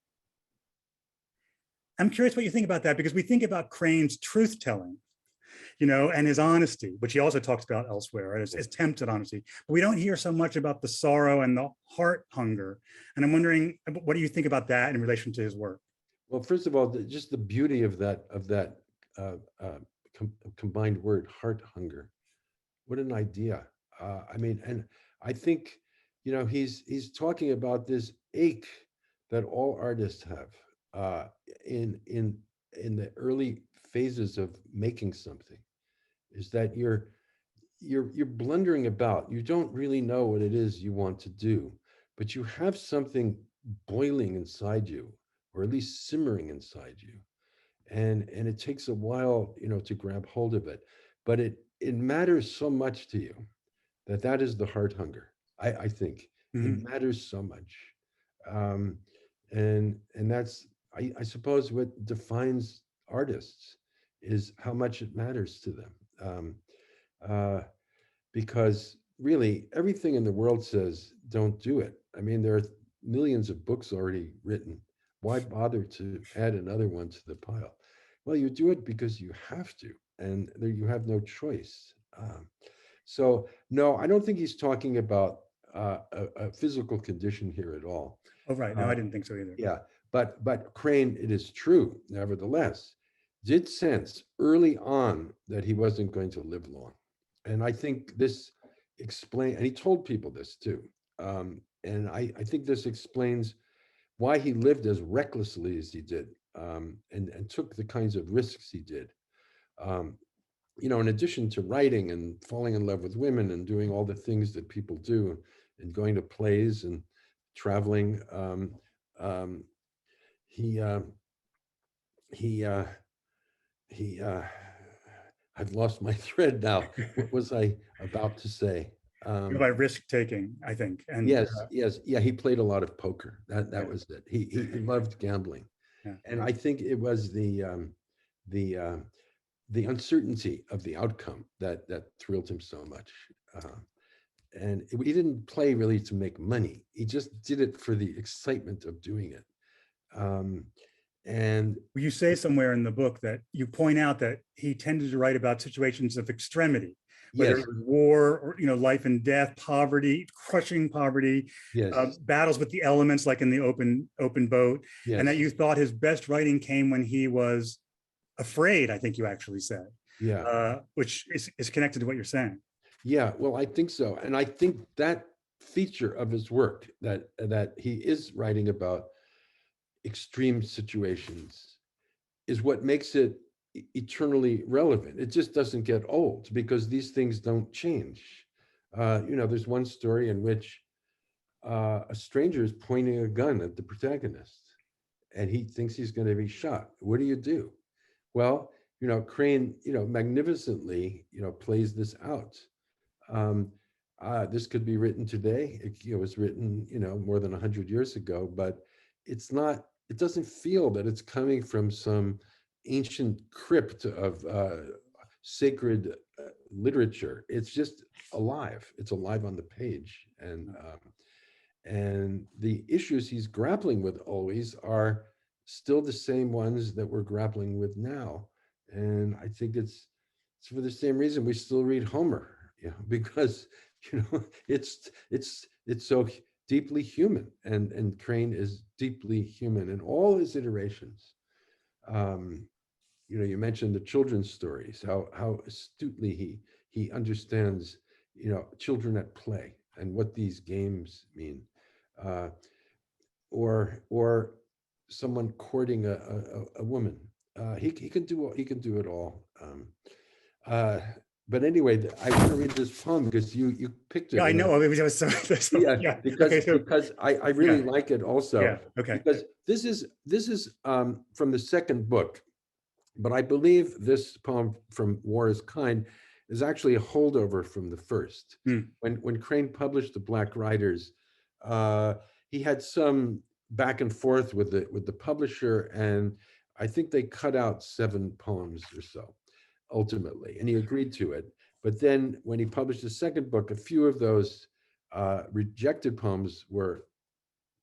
I'm curious what you think about that, because we think about Crane's truth-telling, and his honesty, which he also talks about elsewhere, right? His attempted honesty. But we don't hear so much about the sorrow and the heart hunger. And I'm wondering, what do you think about that in relation to his work? Well, first of all, just the beauty of that combined word, heart hunger. What an idea. And I think, he's talking about this ache that all artists have in the early phases of making something, is that you're blundering about. You don't really know what it is you want to do, but you have something boiling inside you, or at least simmering inside you. And it takes a while, to grab hold of it. But it matters so much to you that is the heart hunger. I think it Mhm. matters so much. Um, and that's, I suppose, what defines artists is how much it matters to them. Uh, because really everything in the world says don't do it. I mean, there are millions of books already written. Why bother to add another one to the pile? Well, you do it because you have to, and there you have no choice. So no, I don't think he's talking about a physical condition here at all. Oh, right. No, I Uh, didn't think so either. yeah, but Crane, it is true, nevertheless, did sense early on that he wasn't going to live long. And I think this explain, and he told people this too. And I think this explains why he lived as recklessly as he did, and took the kinds of risks he did. Um, in addition to writing and falling in love with women and doing all the things that people do, and going to plays and traveling, um, he he he I've lost my thread now. What was I about to say? By risk taking, I think. And Yes, yeah. He played a lot of poker. That yeah, was it. He loved gambling, yeah. and I think it was the the uncertainty of the outcome that thrilled him so much. Uh, and he didn't play really to make money. He just did it for the excitement of doing it. Um, and You say somewhere in the book that you point out that he tended to write about situations of extremity, whether yes, it was war or life and death, poverty, crushing poverty, yes, battles with the elements, like in the open boat, and that yes, you thought his best writing came when he was afraid. I think you actually said, yeah, which is connected to what you're saying. yeah. Well, I think so, and I think that feature of his work, that he is writing about extreme situations, is what makes it eternally relevant. It just doesn't get old because these things don't change. There's one story in which a stranger is pointing a gun at the protagonist, and he thinks he's going to be shot. What do you do? Well, Crane, magnificently, plays this out. Um, this could be written today. It was written, more than 100 years ago, but it's not. It doesn't feel that it's coming from some ancient crypt of sacred literature. It's just alive. It's alive on the page, and the issues he's grappling with always are still the same ones that we're grappling with now. And I think it's for the same reason we still read Homer, because it's so deeply human, and Crane is deeply human in all his iterations. Um, you mentioned the children's stories, how astutely he understands, children at play and what these games mean, uh, or someone courting a woman. He can do it all. Uh, but anyway, I want to read this poem because you picked it. Yeah, I And know. It was so, yeah, yeah. because Okay, so I really yeah, like it also, yeah. Okay. because this is from the second book, but I believe this poem from War is Kind is actually a holdover from the first. Hmm. When Crane published the Black Riders, uh, he had some back and forth with the publisher, and I think they cut out 7 poems or so ultimately, and he agreed to it. But then when he published the second book, a few of those rejected poems were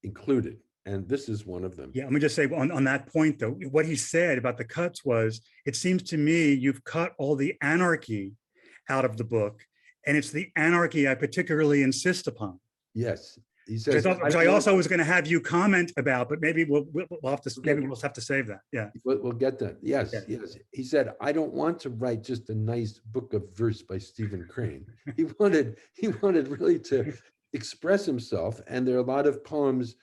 included, and this is one of them. Yeah, let me just say on that point, though, what he said about the cuts was, it seems to me you've cut all the anarchy out of the book, and it's the anarchy I particularly insist upon, Yes, he which I says, thought, I which don't I want. also was going to have you comment about, but maybe we'll have to, We'll maybe get, we'll have to save that. Yeah, we'll get that. yeah. Yes, yes. He said, I don't want to write just a nice book of verse by Stephen Crane. He wanted really to express himself, and there are a lot of poems.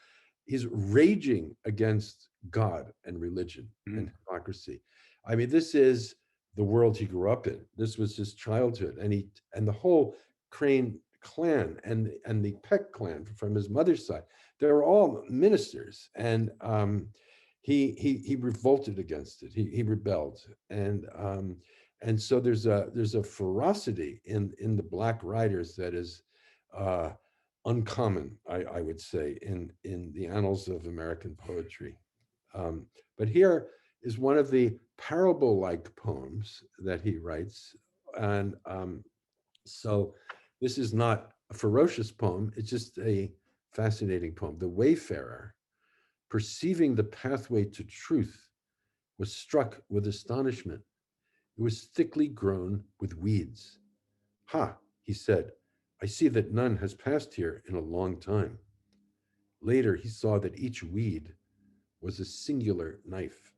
He's raging against God and religion and Mhm. hypocrisy. I mean, this is the world he grew up in. This was his childhood, and the whole Crane clan and the Peck clan from his mother's side. They're all ministers, and he revolted against it. He rebelled, and so there's a ferocity in the Black writers that is uh, uncommon, I would say, in the annals of American poetry. Um, but here is one of the parable-like poems that he writes, and so this is not a ferocious poem; it's just a fascinating poem. The Wayfarer, perceiving the pathway to truth, was struck with astonishment. It was thickly grown with weeds. Ha, he said, I see that none has passed here in a long time. Later, he saw that each weed was a singular knife.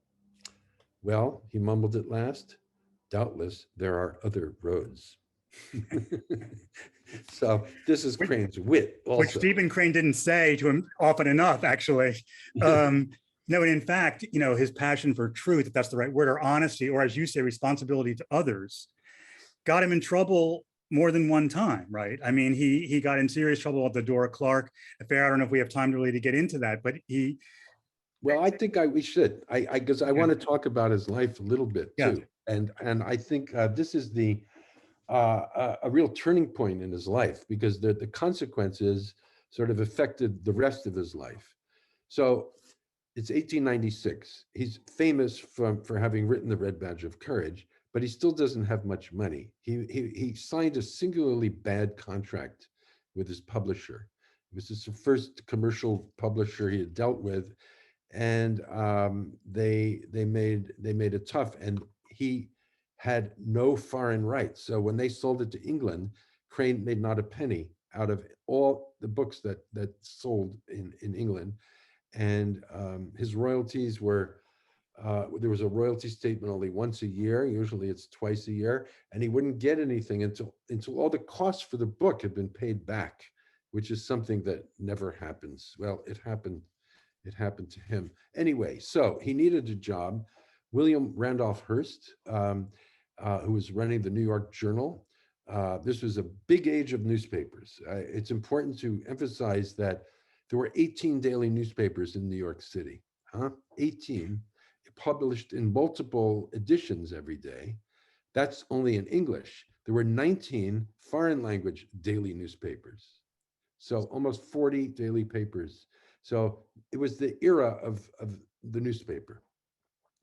Well, he mumbled at last, doubtless there are other roads. So this is Which, Crane's wit which also. Stephen Crane didn't say to him often enough, actually. No, and in fact, his passion for truth, if that's the right word, or honesty, or as you say, responsibility to others, got him in trouble more than one time, right? I mean, he got in serious trouble with the Dora Clark affair. I don't know if we have time really to get into that, but Well, I think we should. I because I yeah, want to talk about his life a little bit yeah, too, and I think this is a real turning point in his life because the consequences sort of affected the rest of his life. So it's 1896. He's famous for having written The Red Badge of Courage, but he still doesn't have much money. He signed a singularly bad contract with his publisher. It was his first commercial publisher he had dealt with, and they made it tough. And he had no foreign rights. So when they sold it to England, Crane made not a penny out of all the books that sold in England. And his royalties were there was a royalty statement only once a year. Usually it's twice a year, and he wouldn't get anything until all the costs for the book had been paid back, which is something that never happens. Well, it happened. It happened to him anyway. So he needed a job. William Randolph Hearst, who was running the New York Journal. This was a big age of newspapers. It's important to emphasize that there were 18 daily newspapers in New York City. 18, published in multiple editions every day. That's only in English. There were 19 foreign language daily newspapers. So almost 40 daily papers. So it was the era of the newspaper.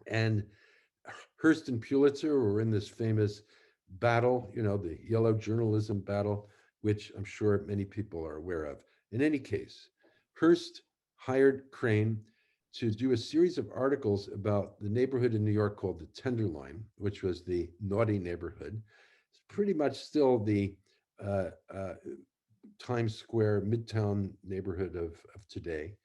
And Hearst and Pulitzer were in this famous battle, the yellow journalism battle, which I'm sure many people are aware of. In any case, Hearst hired Crane to do a series of articles about the neighborhood in New York called the Tenderloin, which was the naughty neighborhood. It's pretty much still the uh, uh, Times Square, Midtown neighborhood of today.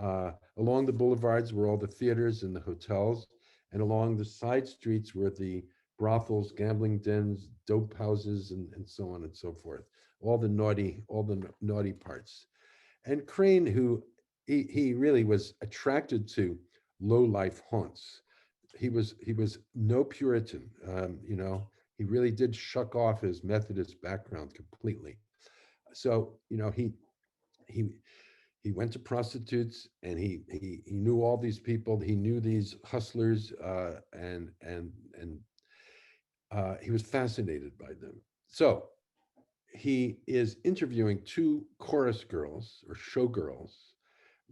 Along the boulevards were all the theaters and the hotels, and along the side streets were the brothels, gambling dens, dope houses, and so on and so forth. All the naughty parts. And Crane, who he really was attracted to low life haunts. He was no Puritan. He really did shuck off his Methodist background completely. So he he went to prostitutes, and he knew all these people. He knew these hustlers, and he was fascinated by them. So he is interviewing two chorus girls or showgirls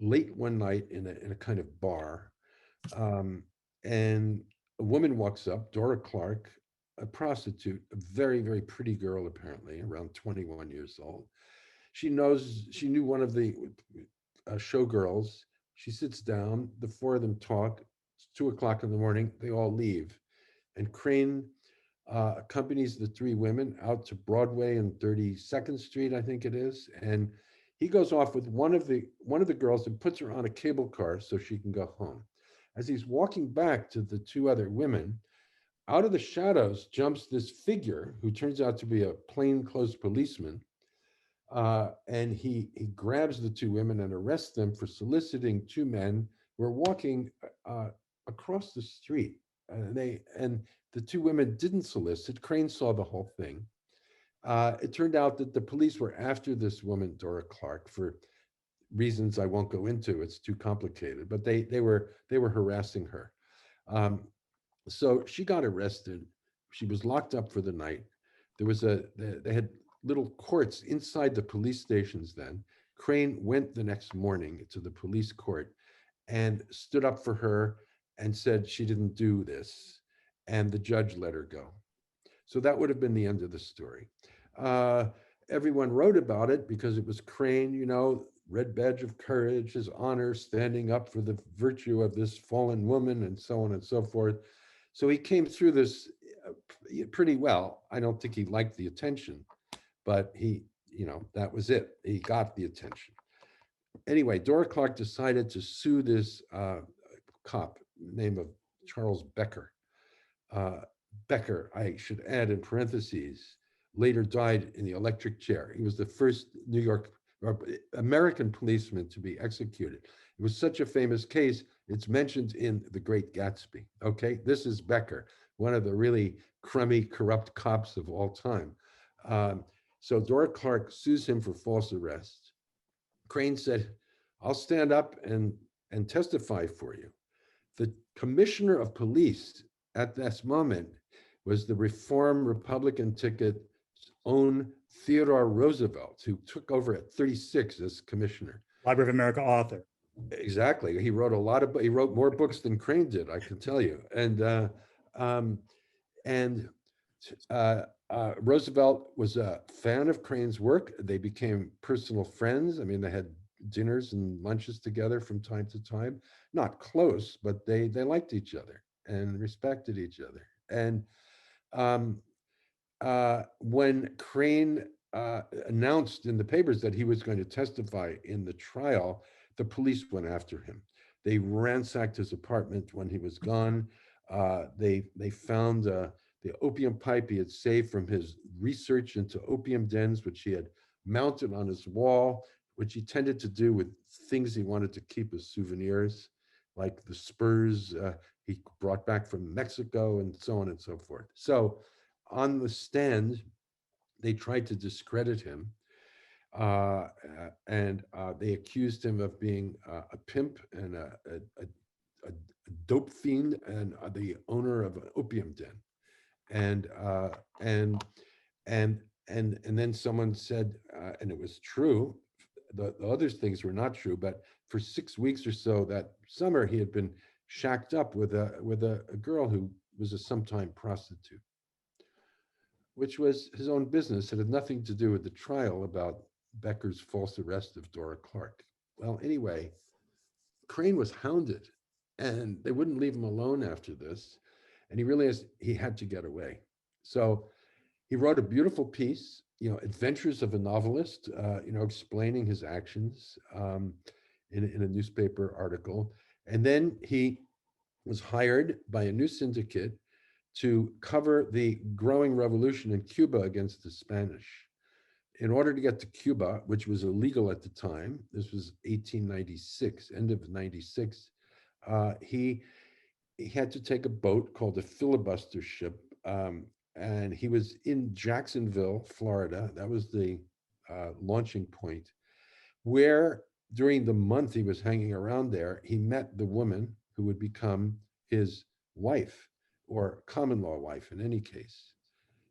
late one night in a kind of bar, um, and a woman walks up, Dora Clark, a prostitute, a very, very pretty girl, apparently around 21 years old. She knew one of the showgirls. She sits down. The four of them talk. It's 2 o'clock in the morning. They all leave, and Crane accompanies the three women out to Broadway and 32nd Street, I think it is, and he goes off with one of the girls and puts her on a cable car so she can go home. As he's walking back to the two other women, out of the shadows jumps this figure who turns out to be a plainclothes policeman, and he grabs the two women and arrests them for soliciting two men who are walking uh, across the street. And the two women didn't solicit. Crane saw the whole thing. It turned out that the police were after this woman, Dora Clark, for reasons I won't go into. It's too complicated, but they were harassing her. So she got arrested. She was locked up for the night. They had little courts inside the police stations then. Crane went the next morning to the police court and stood up for her and said she didn't do this. And the judge let her go. So that would have been the end of the story. Uh, Everyone wrote about it because it was Crane, red badge of courage, his honor, standing up for the virtue of this fallen woman, and so on and so forth. So he came through this pretty well. I don't think he liked the attention, but that was it. He got the attention. Anyway, Dora Clark decided to sue this cop, name of Charles Becker. Uh, Becker, I should add in parentheses, later died in the electric chair. He was the first New York or American policeman to be executed. It was such a famous case, it's mentioned in The Great Gatsby. Okay, this is Becker, one of the really crummy, corrupt cops of all time. So Dora Clark sues him for false arrest. Crane said, I'll stand up and testify for you. The commissioner of police at this moment was the Reform Republican ticket's own Theodore Roosevelt, who took over at 36 as commissioner. Library of America author. Exactly. He wrote he wrote more books than Crane did, I can tell you. And Roosevelt was a fan of Crane's work. They became personal friends. I mean, they had dinners and lunches together from time to time. Not close, but they liked each other and respected each other. And when Crane announced in the papers that he was going to testify in the trial, the police went after him. They ransacked his apartment when he was gone. They found the opium pipe he had saved from his research into opium dens, which he had mounted on his wall, which he tended to do with things he wanted to keep as souvenirs, like the spurs he brought back from Mexico and so on and so forth. So on the stand, they tried to discredit him. And they accused him of being a pimp and a dope fiend and the owner of an opium den. And then someone said, and it was true, the other things were not true, but for 6 weeks or so that summer, he had been shacked up with a girl who was a sometime prostitute, which was his own business. It had nothing to do with the trial about Becker's false arrest of Dora Clark. Well, anyway, Crane was hounded and they wouldn't leave him alone after this. And he realized he had to get away. So he wrote a beautiful piece, Adventures of a Novelist, explaining his actions in a newspaper article. And then he was hired by a new syndicate to cover the growing revolution in Cuba against the Spanish. In order to get to Cuba, which was illegal at the time, this was 1896, end of 96, he had to take a boat called a filibuster ship, and he was in Jacksonville, Florida. That was the launching point, where during the month he was hanging around there, he met the woman who would become his wife, or common law wife in any case.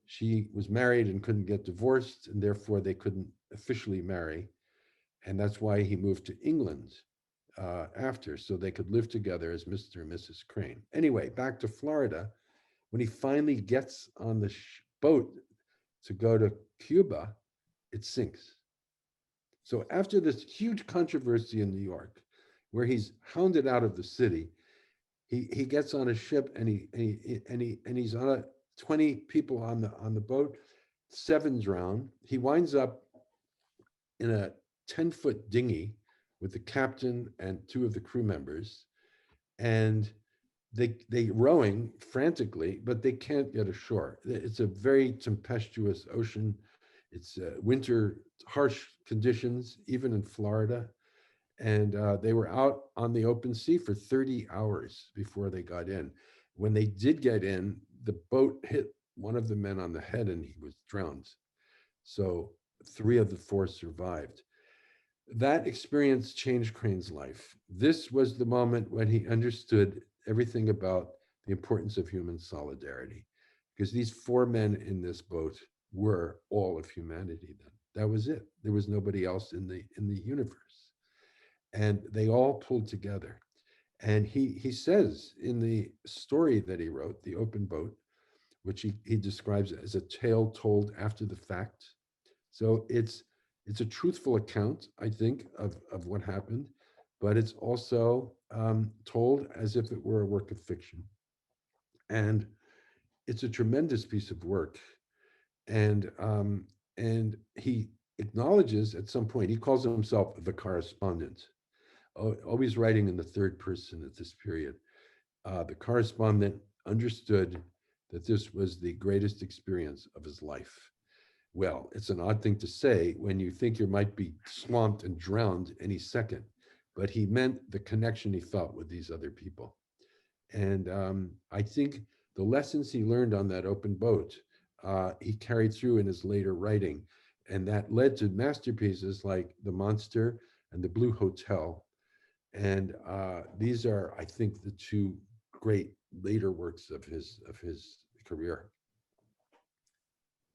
She was married and couldn't get divorced, and therefore they couldn't officially marry. And that's why he moved to England after, so they could live together as Mr. and Mrs. Crane. Anyway, back to Florida. When he finally gets on the boat to go to Cuba, it sinks. So after this huge controversy in New York, where he's hounded out of the city, he gets on a ship and he's on 20 people on the boat, 7 drown. He winds up in a 10-foot dinghy with the captain and 2 of the crew members, and they rowing frantically, but they can't get ashore. It's a very tempestuous ocean. It's winter, harsh conditions, even in Florida. And they were out on the open sea for 30 hours before they got in. When they did get in, the boat hit one of the men on the head and he was drowned. So 3 of the 4 survived. that experience changed Crane's life. This was the moment when he understood everything about the importance of human solidarity, because these four men in this boat were all of humanity then. That was it. There was nobody else in the universe. And they all pulled together. And he says in the story that he wrote, The Open Boat, which he describes as a tale told after the fact. So it's a truthful account, I think, of what happened, but it's also told as if it were a work of fiction. And it's a tremendous piece of work. And he acknowledges at some point, he calls himself the correspondent, always writing in the third person at this period. The correspondent understood that this was the greatest experience of his life. Well, it's an odd thing to say when you think you might be swamped and drowned any second, but he meant the connection he felt with these other people. And I think the lessons he learned on that open boat, he carried through in his later writing. And that led to masterpieces like The Monster and The Blue Hotel. And these are, I think, the two great later works of his career.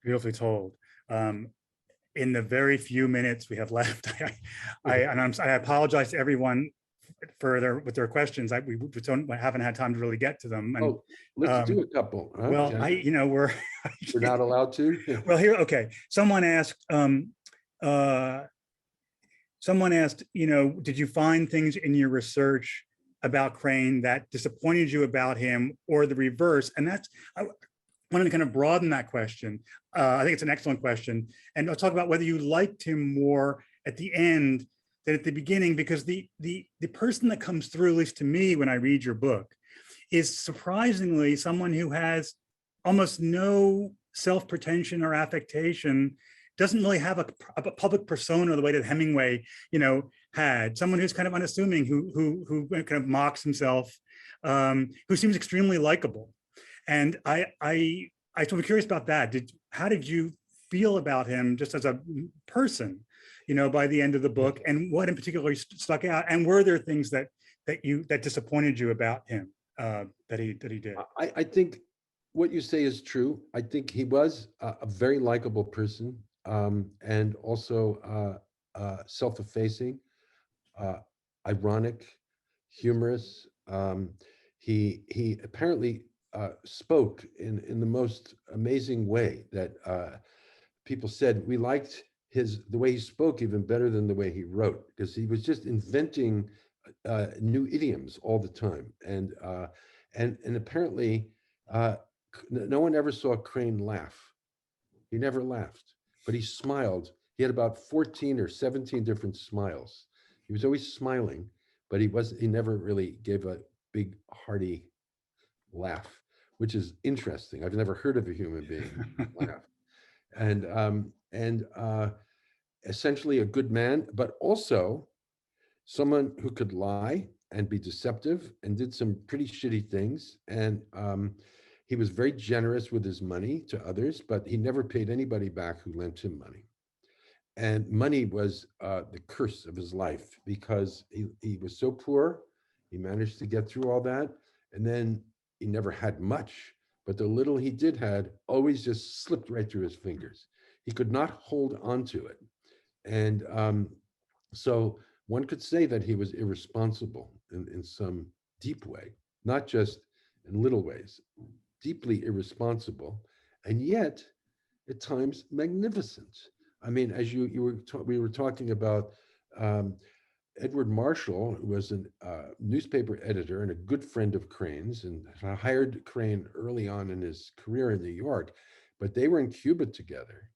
Beautifully told. In the very few minutes we have left, I apologize to everyone with their questions. We haven't had time to really get to them. And, let's do a couple. Huh, well, we're not allowed to. Well, here, okay. Someone asked, did you find things in your research about Crane that disappointed you about him, or the reverse? And I wanted to kind of broaden that question. I think it's an excellent question. And I'll talk about whether you liked him more at the end than at the beginning, because the person that comes through, at least to me when I read your book, is surprisingly someone who has almost no self-pretension or affectation, doesn't really have a public persona the way that Hemingway, had. Someone who's kind of unassuming, who kind of mocks himself, who seems extremely likable. And I'm curious about that. How did you feel about him just as a person, by the end of the book, and what in particular stuck out? And were there things that disappointed you about him that he did? I think what you say is true. I think he was a very likable person, and also self-effacing, ironic, humorous. He apparently spoke in the most amazing way that people said we liked the way he spoke even better than the way he wrote, because he was just inventing new idioms all the time. And apparently no one ever saw Crane laugh. He never laughed, but he smiled. He had about 14 or 17 different smiles. He was always smiling, but he never really gave a big hearty laugh, which is interesting. I've never heard of a human being laugh. And essentially a good man, but also someone who could lie and be deceptive and did some pretty shitty things. And he was very generous with his money to others, but he never paid anybody back who lent him money. And money was the curse of his life, because he was so poor. He managed to get through all that. And then he never had much, but the little he did had always just slipped right through his fingers. He could not hold on to it. And so one could say that he was irresponsible in some deep way, not just in little ways, deeply irresponsible, and yet at times magnificent. I mean, as we were talking about Edward Marshall, who was a newspaper editor and a good friend of Crane's, and hired Crane early on in his career in New York, but they were in Cuba together.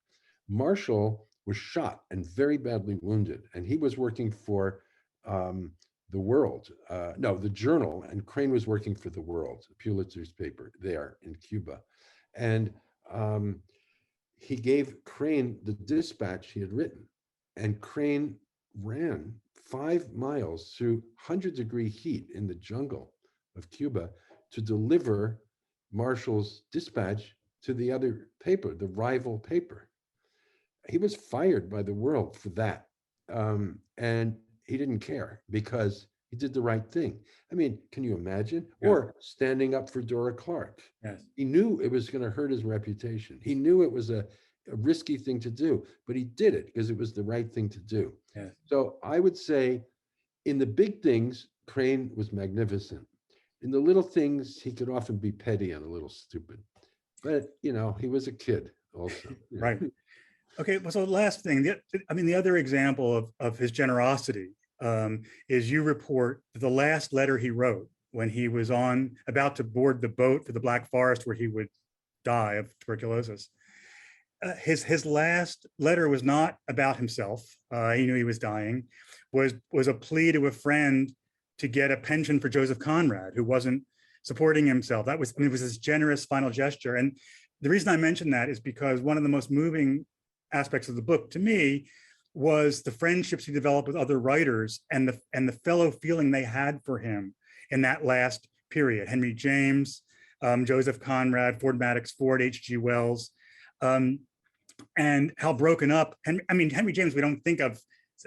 Marshall was shot and very badly wounded, and he was working for The World, The Journal, and Crane was working for The World, Pulitzer's paper there in Cuba. And he gave Crane the dispatch he had written, and Crane ran 5 miles through 100-degree heat in the jungle of Cuba to deliver Marshall's dispatch to the other paper, the rival paper. He was fired by The World for that. And he didn't care because he did the right thing. I mean, can you imagine? Yeah. Or standing up for Dora Clark. Yes. He knew it was going to hurt his reputation. He knew it was a risky thing to do, but he did it because it was the right thing to do. Yes. So I would say in the big things, Crane was magnificent. In the little things, he could often be petty and a little stupid. But, he was a kid also. Right. Okay, well, so the last thing, the other example of his generosity is you report the last letter he wrote when he was about to board the boat for the Black Forest where he would die of tuberculosis. His last letter was not about himself. He knew he was dying. Was a plea to a friend to get a pension for Joseph Conrad, who wasn't supporting himself. It was his generous final gesture. And the reason I mention that is because one of the most moving aspects of the book to me was the friendships he developed with other writers and the fellow feeling they had for him in that last period. Henry James, Joseph Conrad, Ford Madox Ford, H.G. Wells, and how broken up. And I mean, Henry James, we don't think of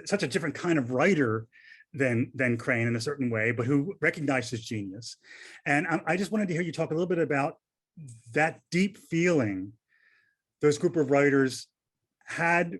such a different kind of writer than Crane in a certain way, but who recognized his genius. And I just wanted to hear you talk a little bit about that deep feeling those group of writers had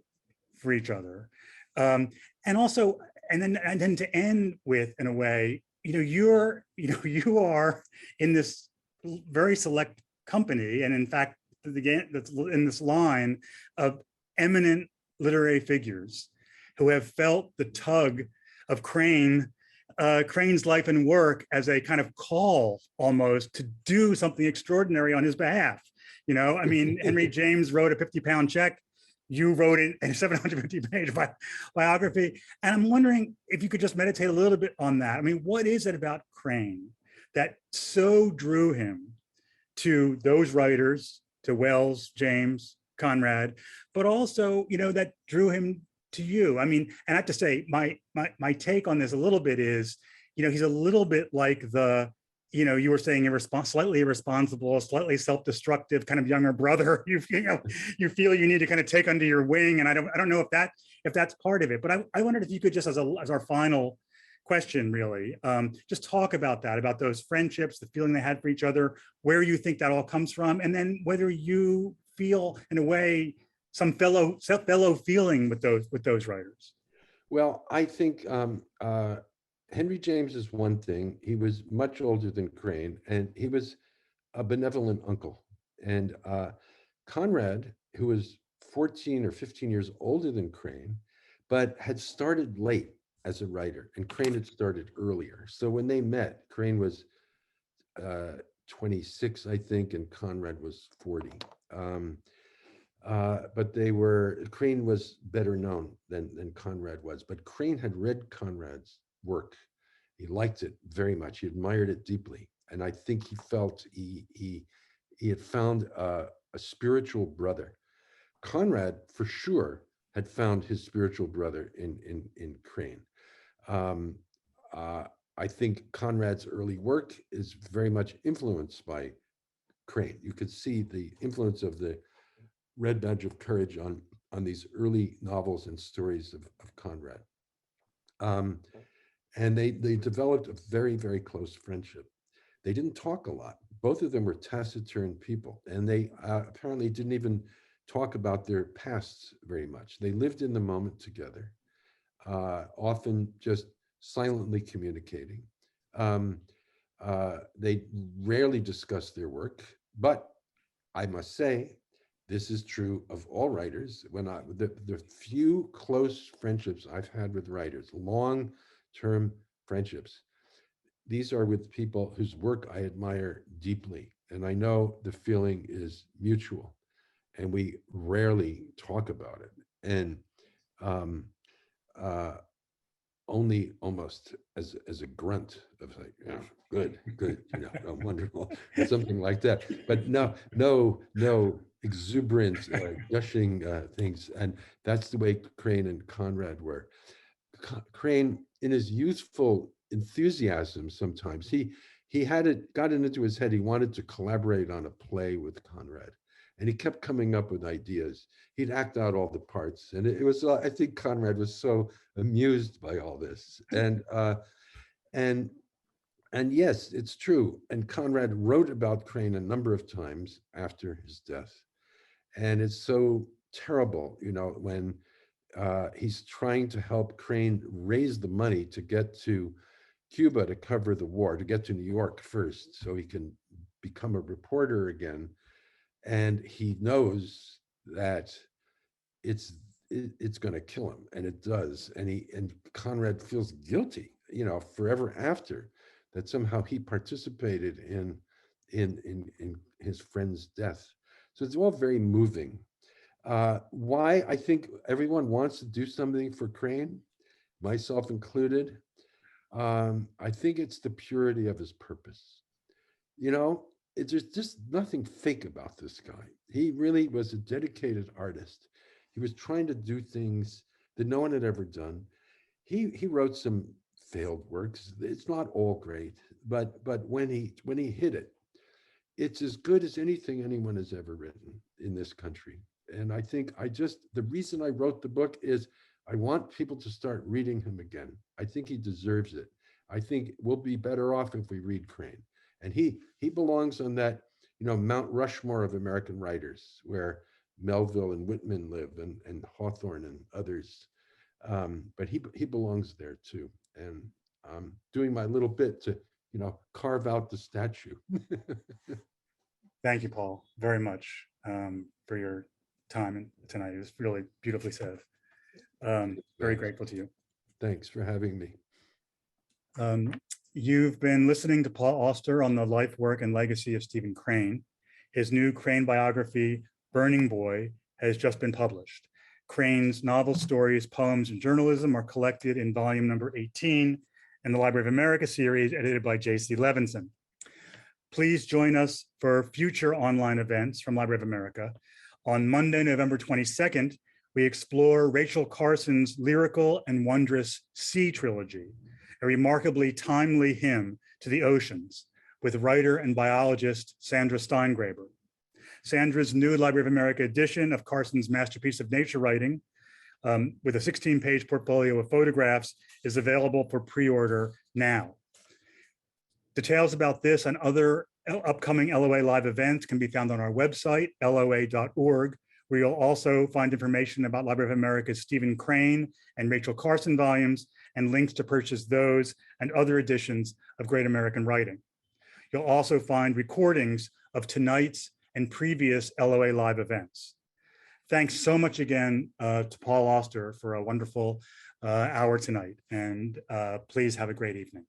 for each other. And then to end with, in a way, you are in this very select company, and in fact, that's in this line of eminent literary figures who have felt the tug of Crane's life and work as a kind of call almost to do something extraordinary on his behalf. I mean, Henry James wrote a 50-pound check. You wrote a 750-page biography. And I'm wondering if you could just meditate a little bit on that. I mean, what is it about Crane that so drew him to those writers, to Wells, James, Conrad, but also, that drew him to you? I mean, and I have to say, my take on this a little bit is, he's a little bit like you were saying slightly irresponsible, slightly self-destructive kind of younger brother. You feel you need to kind of take under your wing, and I don't know if that's part of it. But I wondered if you could just, as our final question, really, just talk about that, about those friendships, the feeling they had for each other, where you think that all comes from, and then whether you feel, in a way, some fellow feeling with those writers. Well, I think Henry James is one thing. He was much older than Crane, and he was a benevolent uncle. And Conrad, who was 14 or 15 years older than Crane, but had started late as a writer, and Crane had started earlier. So when they met, Crane was 26, I think, and Conrad was 40. But Crane was better known than Conrad was. But Crane had read Conrad's work. He liked it very much. He admired it deeply. And I think he felt he had found a spiritual brother. Conrad, for sure, had found his spiritual brother in Crane. I think Conrad's early work is very much influenced by Crane. You could see the influence of the Red Badge of Courage on these early novels and stories of Conrad. And they developed a very, very close friendship. They didn't talk a lot. Both of them were taciturn people, and they apparently didn't even talk about their pasts very much. They lived in the moment together, often just silently communicating. They rarely discussed their work, but I must say, this is true of all writers. The few close friendships I've had with writers, long-term friendships, these are with people whose work I admire deeply. And I know the feeling is mutual, and we rarely talk about it. And only almost as a grunt of like, oh, good, wonderful, something like that. But no exuberant, gushing things. And that's the way Crane and Conrad were. Crane, in his youthful enthusiasm, sometimes he got it into his head. He wanted to collaborate on a play with Conrad, and he kept coming up with ideas. He'd act out all the parts, and it was, I think Conrad was so amused by all this. And and yes, it's true. And Conrad wrote about Crane a number of times after his death. And it's so terrible, you know, when he's trying to help Crane raise the money to get to Cuba to cover the war, to get to New York first, so he can become a reporter again. And he knows that it's it's going to kill him, and it does. And Conrad feels guilty, you know, forever after, that somehow he participated in his friend's death. So it's all very moving. Why I think everyone wants to do something for Crane, myself included. I think it's the purity of his purpose. You know, there's just nothing fake about this guy. He really was a dedicated artist. He was trying to do things that no one had ever done. He wrote some failed works. It's not all great, but when he hit it, it's as good as anything anyone has ever written in this country. And I think the reason I wrote the book is I want people to start reading him again. I think he deserves it. I think we'll be better off if we read Crane. And he belongs on that, you know, Mount Rushmore of American writers, where Melville and Whitman live, and Hawthorne and others. But he belongs there too. And I'm doing my little bit to, you know, carve out the statue. Thank you, Paul, very much for your time tonight. It was really beautifully said. Very grateful to you. Thanks for having me. You've been listening to Paul Auster on the life, work, and legacy of Stephen Crane. His new Crane biography, Burning Boy, has just been published. Crane's novels, stories, poems, and journalism are collected in volume number 18 in the Library of America series, edited by J.C. Levinson. Please join us for future online events from Library of America. On Monday, November 22nd, we explore Rachel Carson's lyrical and wondrous Sea Trilogy, a remarkably timely hymn to the oceans, with writer and biologist Sandra Steingraber. Sandra's new Library of America edition of Carson's masterpiece of nature writing, with a 16-page portfolio of photographs, is available for pre-order now. Details about this and other upcoming LOA Live events can be found on our website, loa.org, where you'll also find information about Library of America's Stephen Crane and Rachel Carson volumes, and links to purchase those and other editions of Great American Writing. You'll also find recordings of tonight's and previous LOA Live events. Thanks so much again to Paul Auster for a wonderful hour tonight, and please have a great evening.